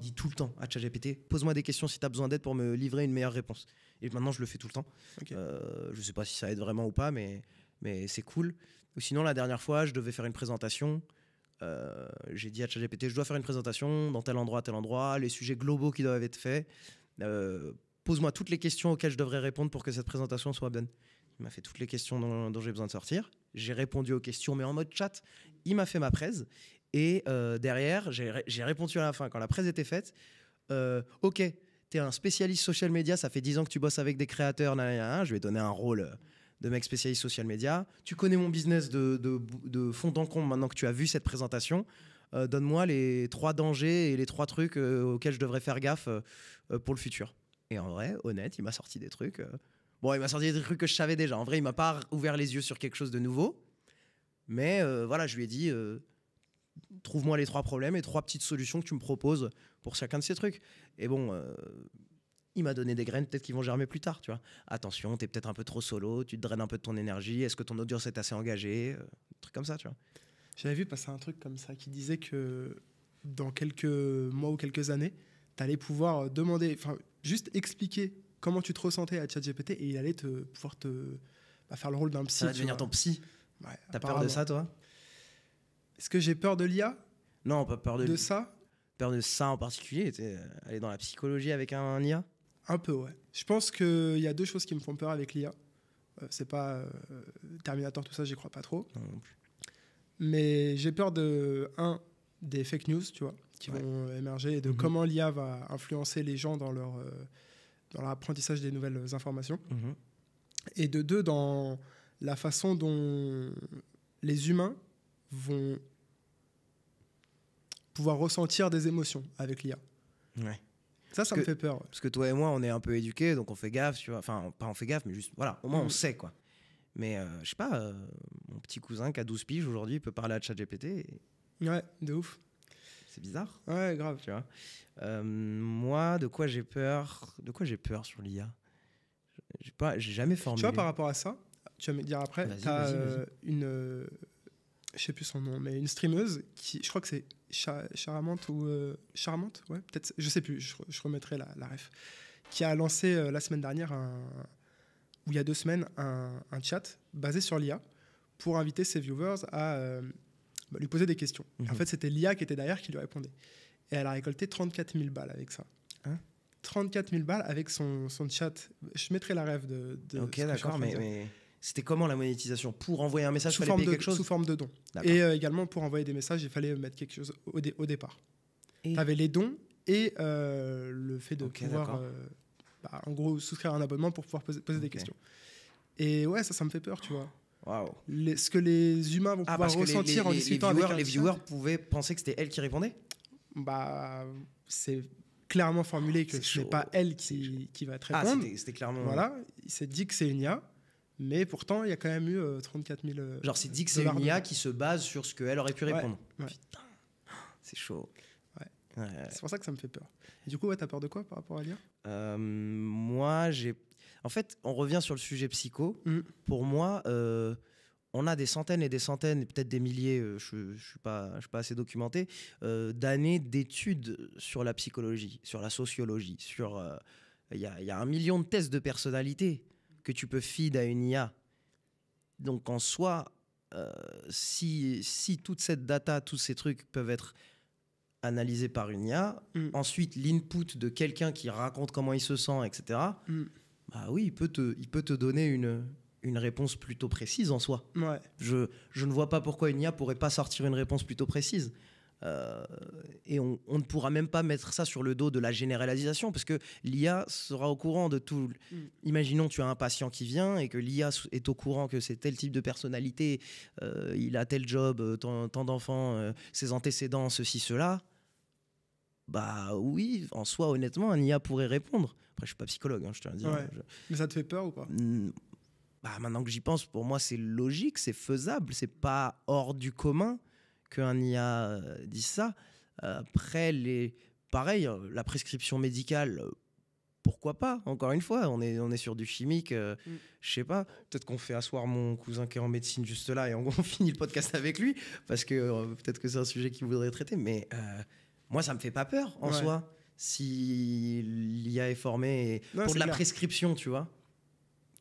Speaker 1: à ChatGPT, pose-moi des questions si tu as besoin d'aide pour me livrer une meilleure réponse. Et maintenant, je le fais tout le temps. Okay. Je sais pas si ça aide vraiment ou pas, mais c'est cool. Ou sinon, la dernière fois, je devais faire une présentation. J'ai dit à ChatGPT, je dois faire une présentation dans tel endroit, les sujets globaux qui doivent être faits. Pose-moi toutes les questions auxquelles je devrais répondre pour que cette présentation soit bonne. Il m'a fait toutes les questions dont j'ai besoin de sortir. J'ai répondu aux questions, mais en mode chat. Il m'a fait ma presse. Et derrière, j'ai répondu à la fin, quand la presse était faite. Ok, t'es un spécialiste social media, ça fait 10 ans que tu bosses avec des créateurs. Je vais donner un rôle de mec spécialiste social media. Tu connais mon business de fond en comble maintenant que tu as vu cette présentation. Donne-moi les 3 dangers et les 3 trucs auxquels je devrais faire gaffe pour le futur. Et en vrai, honnête, il m'a sorti des trucs. Bon, il m'a sorti des trucs que je savais déjà. En vrai, il m'a pas ouvert les yeux sur quelque chose de nouveau. Mais voilà, je lui ai dit, trouve-moi les 3 problèmes et 3 petites solutions que tu me proposes pour chacun de ces trucs. Et bon, il m'a donné des graines, peut-être qu'ils vont germer plus tard, tu vois. Attention, t'es peut-être un peu trop solo, tu te draines un peu de ton énergie. Est-ce que ton audience est assez engagée? Un truc comme ça, tu vois.
Speaker 2: J'avais vu passer un truc comme ça qui disait que dans quelques mois ou quelques années, t'allais pouvoir demander, enfin, juste expliquer comment tu te ressentais à ChatGPT et il allait pouvoir faire le rôle d'un psy.
Speaker 1: Ça va devenir ton psy.
Speaker 2: Ouais,
Speaker 1: t'as peur de ça, toi?
Speaker 2: Est-ce que j'ai peur de l'IA?
Speaker 1: Non, pas peur
Speaker 2: de ça.
Speaker 1: Peur de ça en particulier? Aller dans la psychologie avec un IA?
Speaker 2: Un peu, ouais. Je pense qu'il y a 2 choses qui me font peur avec l'IA. C'est pas Terminator, tout ça, j'y crois pas trop.
Speaker 1: Non plus.
Speaker 2: Mais j'ai peur des fake news, tu vois, qui vont émerger et de comment l'IA va influencer les gens dans leur apprentissage des nouvelles informations. Et de 2, dans la façon dont les humains vont pouvoir ressentir des émotions avec l'IA.
Speaker 1: Ouais.
Speaker 2: Ça me fait peur. Ouais.
Speaker 1: Parce que toi et moi, on est un peu éduqués, donc on fait gaffe, tu vois. Enfin, pas on fait gaffe, mais juste, voilà, au moins on sait, quoi. Mais je sais pas, mon petit cousin qui a 12 piges aujourd'hui, il peut parler à ChatGPT.
Speaker 2: Ouais, de ouf.
Speaker 1: C'est bizarre.
Speaker 2: Ouais, grave.
Speaker 1: Tu vois. Moi, de quoi j'ai peur sur l'IA? J'ai jamais formulé.
Speaker 2: Tu vois, par rapport à ça, tu vas me dire après, t'as une... je sais plus son nom, mais une streameuse qui, je crois que c'est Charmante ou Charmante, ouais, peut-être, je sais plus, je remettrai la ref, qui a lancé la semaine dernière ou il y a 2 semaines un chat basé sur l'IA pour inviter ses viewers à lui poser des questions. En fait, c'était l'IA qui était derrière qui lui répondait. Et elle a récolté 34 000 balles avec ça.
Speaker 1: Hein?
Speaker 2: 34 000 balles avec son chat. Je mettrai la rêve de
Speaker 1: Ok,
Speaker 2: ce que je suis en
Speaker 1: d'accord,
Speaker 2: train de dire.
Speaker 1: mais c'était comment la monétisation? Pour envoyer un message, il fallait payer quelque chose?
Speaker 2: Sous forme de dons.
Speaker 1: D'accord.
Speaker 2: Et également, pour envoyer des messages, il fallait mettre quelque chose au départ.
Speaker 1: Et-
Speaker 2: Tu avais les dons et le fait de
Speaker 1: Ok,
Speaker 2: pouvoir,
Speaker 1: d'accord.
Speaker 2: en gros, souscrire un abonnement pour pouvoir poser des
Speaker 1: Ok.
Speaker 2: questions. Et ouais, ça me fait peur, tu vois.
Speaker 1: Waouh.
Speaker 2: Ce que les humains vont pouvoir
Speaker 1: Parce que
Speaker 2: ressentir en discutant avec un
Speaker 1: les
Speaker 2: chat,
Speaker 1: viewers pouvaient penser que c'était elle qui répondait?
Speaker 2: bah, c'est clairement formulé que
Speaker 1: C'est
Speaker 2: ce n'est
Speaker 1: chaud.
Speaker 2: pas elle qui va te
Speaker 1: Ah,
Speaker 2: répondre.
Speaker 1: c'était clairement...
Speaker 2: Voilà, il s'est dit que c'est une IA, mais pourtant, il y a quand même eu 34 000
Speaker 1: Genre, c'est dit que c'est
Speaker 2: dollars
Speaker 1: une
Speaker 2: de-
Speaker 1: IA qui se base sur ce qu'elle aurait pu
Speaker 2: Ouais,
Speaker 1: répondre.
Speaker 2: ouais.
Speaker 1: Putain, c'est chaud.
Speaker 2: Ouais.
Speaker 1: Ouais.
Speaker 2: C'est pour ça que ça me fait peur. Et du coup, ouais, t'as peur de quoi par rapport à l'IA?
Speaker 1: Moi, j'ai... En fait, on revient sur le sujet psycho.
Speaker 2: Mhm.
Speaker 1: Pour moi, on a des centaines et des centaines, et peut-être des milliers, je ne suis pas assez documenté, d'années d'études sur la psychologie, sur la sociologie. Il y a 1 million de tests de personnalité que tu peux feed à une IA. Donc, en soi, si toute cette data, tous ces trucs peuvent être analysés par une IA, ensuite l'input de quelqu'un qui raconte comment il se sent, etc., bah oui, il peut te donner une réponse plutôt précise en soi.
Speaker 2: Ouais.
Speaker 1: Je ne vois pas pourquoi une IA pourrait pas sortir une réponse plutôt précise. Et on ne pourra même pas mettre ça sur le dos de la généralisation parce que l'IA sera au courant de tout. Imaginons tu as un patient qui vient et que l'IA est au courant que c'est tel type de personnalité, il a tel job, tant d'enfants, ses antécédents, ceci, cela. Bah oui, en soi, honnêtement, un IA pourrait répondre. Après, je suis pas psychologue, hein, je tiens à dire.
Speaker 2: Ouais. Mais ça te fait peur ou pas?
Speaker 1: Bah, maintenant que j'y pense, pour moi, c'est logique, c'est faisable, c'est pas hors du commun qu'un IA dise ça. Après, pareil, la prescription médicale, pourquoi pas? Encore une fois, on est sur du chimique, je sais pas. Peut-être qu'on fait asseoir mon cousin qui est en médecine juste là et on finit le podcast avec lui, parce que peut-être que c'est un sujet qu'il voudrait traiter, mais moi, ça me fait pas peur en soi, si l'IA est formée pour de la prescription, tu vois.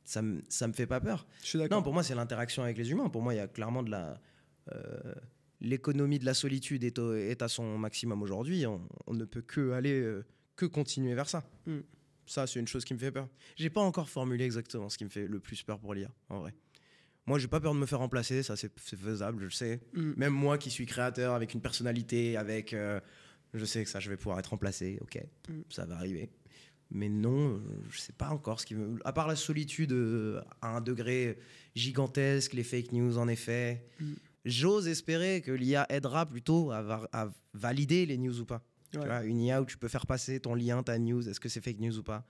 Speaker 1: Ça me fait pas peur.
Speaker 2: Je suis d'accord.
Speaker 1: Non, pour moi, c'est l'interaction avec les humains. Pour moi, il y a clairement l'économie de la solitude est à son maximum aujourd'hui. On ne peut que continuer vers ça. Ça, c'est une chose qui me fait peur. J'ai pas encore formulé exactement ce qui me fait le plus peur pour l'IA, en vrai. Moi, j'ai pas peur de me faire remplacer. Ça, c'est faisable, je le sais. Même moi qui suis créateur avec une personnalité, je sais que ça, je vais pouvoir être remplacé. Ok, ça va arriver. Mais non, je sais pas encore ce qui me... À part la solitude à un degré gigantesque, les fake news en effet, j'ose espérer que l'IA aidera plutôt à valider les news ou pas. Tu vois, une IA où tu peux faire passer ton lien, ta news, est-ce que c'est fake news ou pas?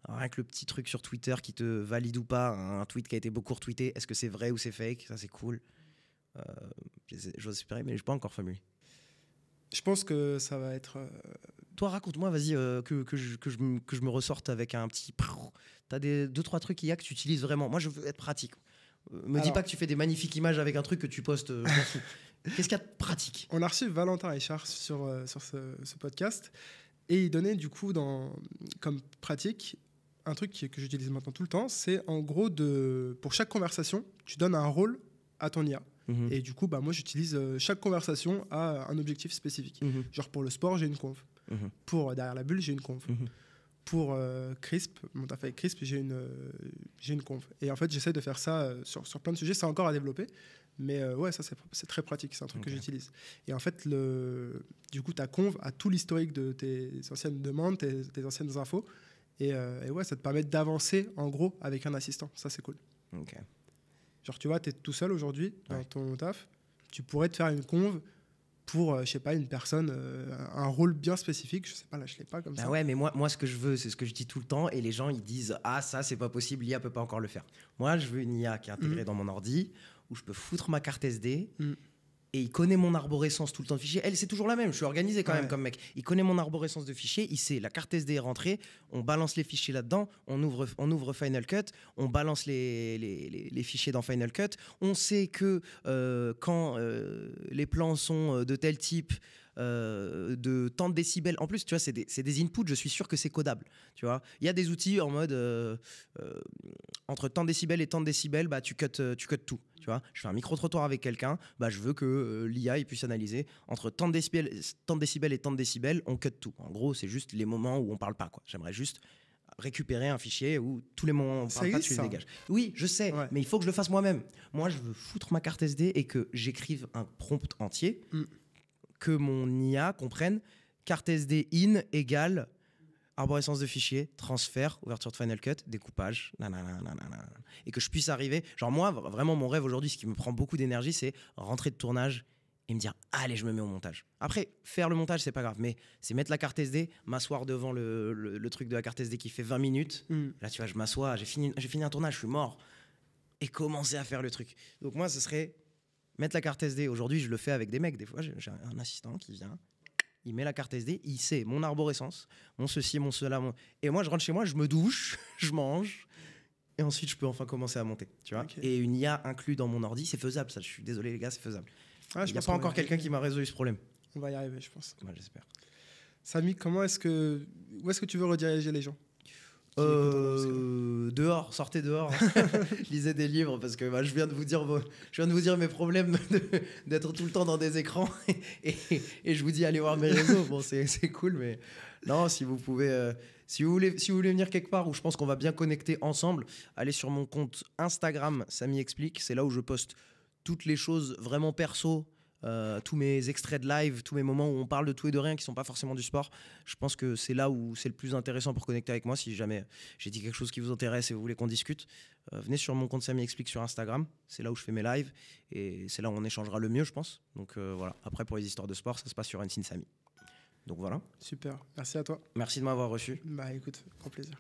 Speaker 1: Alors, rien que le petit truc sur Twitter qui te valide ou pas, un tweet qui a été beaucoup retweeté, est-ce que c'est vrai ou c'est fake? Ça, c'est cool. J'ose espérer, mais je n'ai pas encore formulé.
Speaker 2: Je pense que ça va être...
Speaker 1: Toi, raconte-moi, vas-y, que je me ressorte avec un petit... T'as 2-3 trucs IA que tu utilises vraiment. Moi, je veux être pratique. Dis pas que tu fais des magnifiques images avec un truc que tu postes. Je m'en fous. Qu'est-ce qu'il y a de pratique?
Speaker 2: On a reçu Valentin Richard sur ce podcast et il donnait du coup comme pratique un truc que j'utilise maintenant tout le temps. C'est en gros pour chaque conversation, tu donnes un rôle à ton IA. Et du coup, moi, j'utilise chaque conversation à un objectif spécifique. Genre pour le sport, j'ai une conf. Pour Derrière la bulle, j'ai une conf. Pour Crisp, mon taf avec Crisp, j'ai une conf. Et en fait, j'essaie de faire ça sur plein de sujets. C'est encore à développer. Mais ouais, ça, c'est très pratique. C'est un truc que j'utilise. Et en fait, du coup, ta conf a tout l'historique de tes anciennes demandes, tes anciennes infos. Et ouais, ça te permet d'avancer, en gros, avec un assistant. Ça, c'est cool.
Speaker 1: Ok.
Speaker 2: Genre, tu vois, tu es tout seul aujourd'hui dans ton taf. Tu pourrais te faire une conf pour, je sais pas, une personne, un rôle bien spécifique. Je sais pas, là, je l'ai pas comme ça.
Speaker 1: Ouais, mais moi, ce que je veux, c'est ce que je dis tout le temps. Et les gens, ils disent « Ah, ça, c'est pas possible, l'IA peut pas encore le faire. » Moi, je veux une IA qui est intégrée dans mon ordi, où je peux foutre ma carte SD, et il connaît mon arborescence tout le temps de fichiers. Elle, c'est toujours la même. Je suis organisé quand même comme mec. Il connaît mon arborescence de fichiers. Il sait, la carte SD est rentrée. On balance les fichiers là-dedans. On ouvre Final Cut. On balance les fichiers dans Final Cut. On sait que quand les plans sont de tel type, de tant de décibels. En plus, tu vois, c'est des inputs, je suis sûr que c'est codable. Tu vois, il y a des outils en mode entre tant de décibels et tant de décibels, bah, tu cut tout. Tu vois, je fais un micro-trottoir avec quelqu'un, bah, je veux que l'IA il puisse analyser entre tant de décibels et tant de décibels, on cut tout. En gros, c'est juste les moments où on parle pas, quoi. J'aimerais juste récupérer un fichier où tous les moments où on parle pas, tu les dégages. Oui, je sais, mais il faut que je le fasse moi-même. Moi, je veux foutre ma carte SD et que j'écrive un prompt entier, que mon IA comprenne carte SD in égale arborescence de fichier, transfert, ouverture de Final Cut, découpage, et que je puisse arriver. Genre moi, vraiment, mon rêve aujourd'hui, ce qui me prend beaucoup d'énergie, c'est rentrer de tournage et me dire, allez, je me mets au montage. Après, faire le montage, c'est pas grave, mais c'est mettre la carte SD, m'asseoir devant le truc de la carte SD qui fait 20 minutes. Là, tu vois, je m'assois, j'ai fini un tournage, je suis mort, et commencer à faire le truc. Donc moi, ce serait mettre la carte SD. Aujourd'hui, je le fais avec des mecs. Des fois, j'ai un assistant qui vient, il met la carte SD, il sait mon arborescence, mon ceci, mon cela, et moi je rentre chez moi, je me douche, je mange, et ensuite je peux enfin commencer à monter, tu vois. Et une IA inclus dans mon ordi, c'est faisable, ça. Je suis désolé les gars, c'est faisable. Il n'y a pas encore quelqu'un qui m'a résolu ce problème.
Speaker 2: On va y arriver, je pense.
Speaker 1: Ouais, j'espère.
Speaker 2: Samy, où est-ce que tu veux rediriger les gens?
Speaker 1: Dehors, sortez dehors, lisez des livres, parce que je viens de vous dire mes problèmes d'être tout le temps dans des écrans et je vous dis allez voir mes réseaux. Bon, c'est cool, mais non, si vous pouvez, si vous voulez venir quelque part où je pense qu'on va bien connecter ensemble, allez sur mon compte Instagram, Samy Explique. C'est là où je poste toutes les choses vraiment perso. Tous mes extraits de live, tous mes moments où on parle de tout et de rien qui sont pas forcément du sport. Je pense que c'est là où c'est le plus intéressant pour connecter avec moi. Si jamais j'ai dit quelque chose qui vous intéresse et vous voulez qu'on discute, venez sur mon compte Samy Explique sur Instagram. C'est là où je fais mes lives et c'est là où on échangera le mieux, je pense. Donc voilà. Après, pour les histoires de sport, ça se passe sur Unseen Samy. Donc voilà.
Speaker 2: Super. Merci à toi.
Speaker 1: Merci de m'avoir reçu.
Speaker 2: Bah écoute, grand plaisir.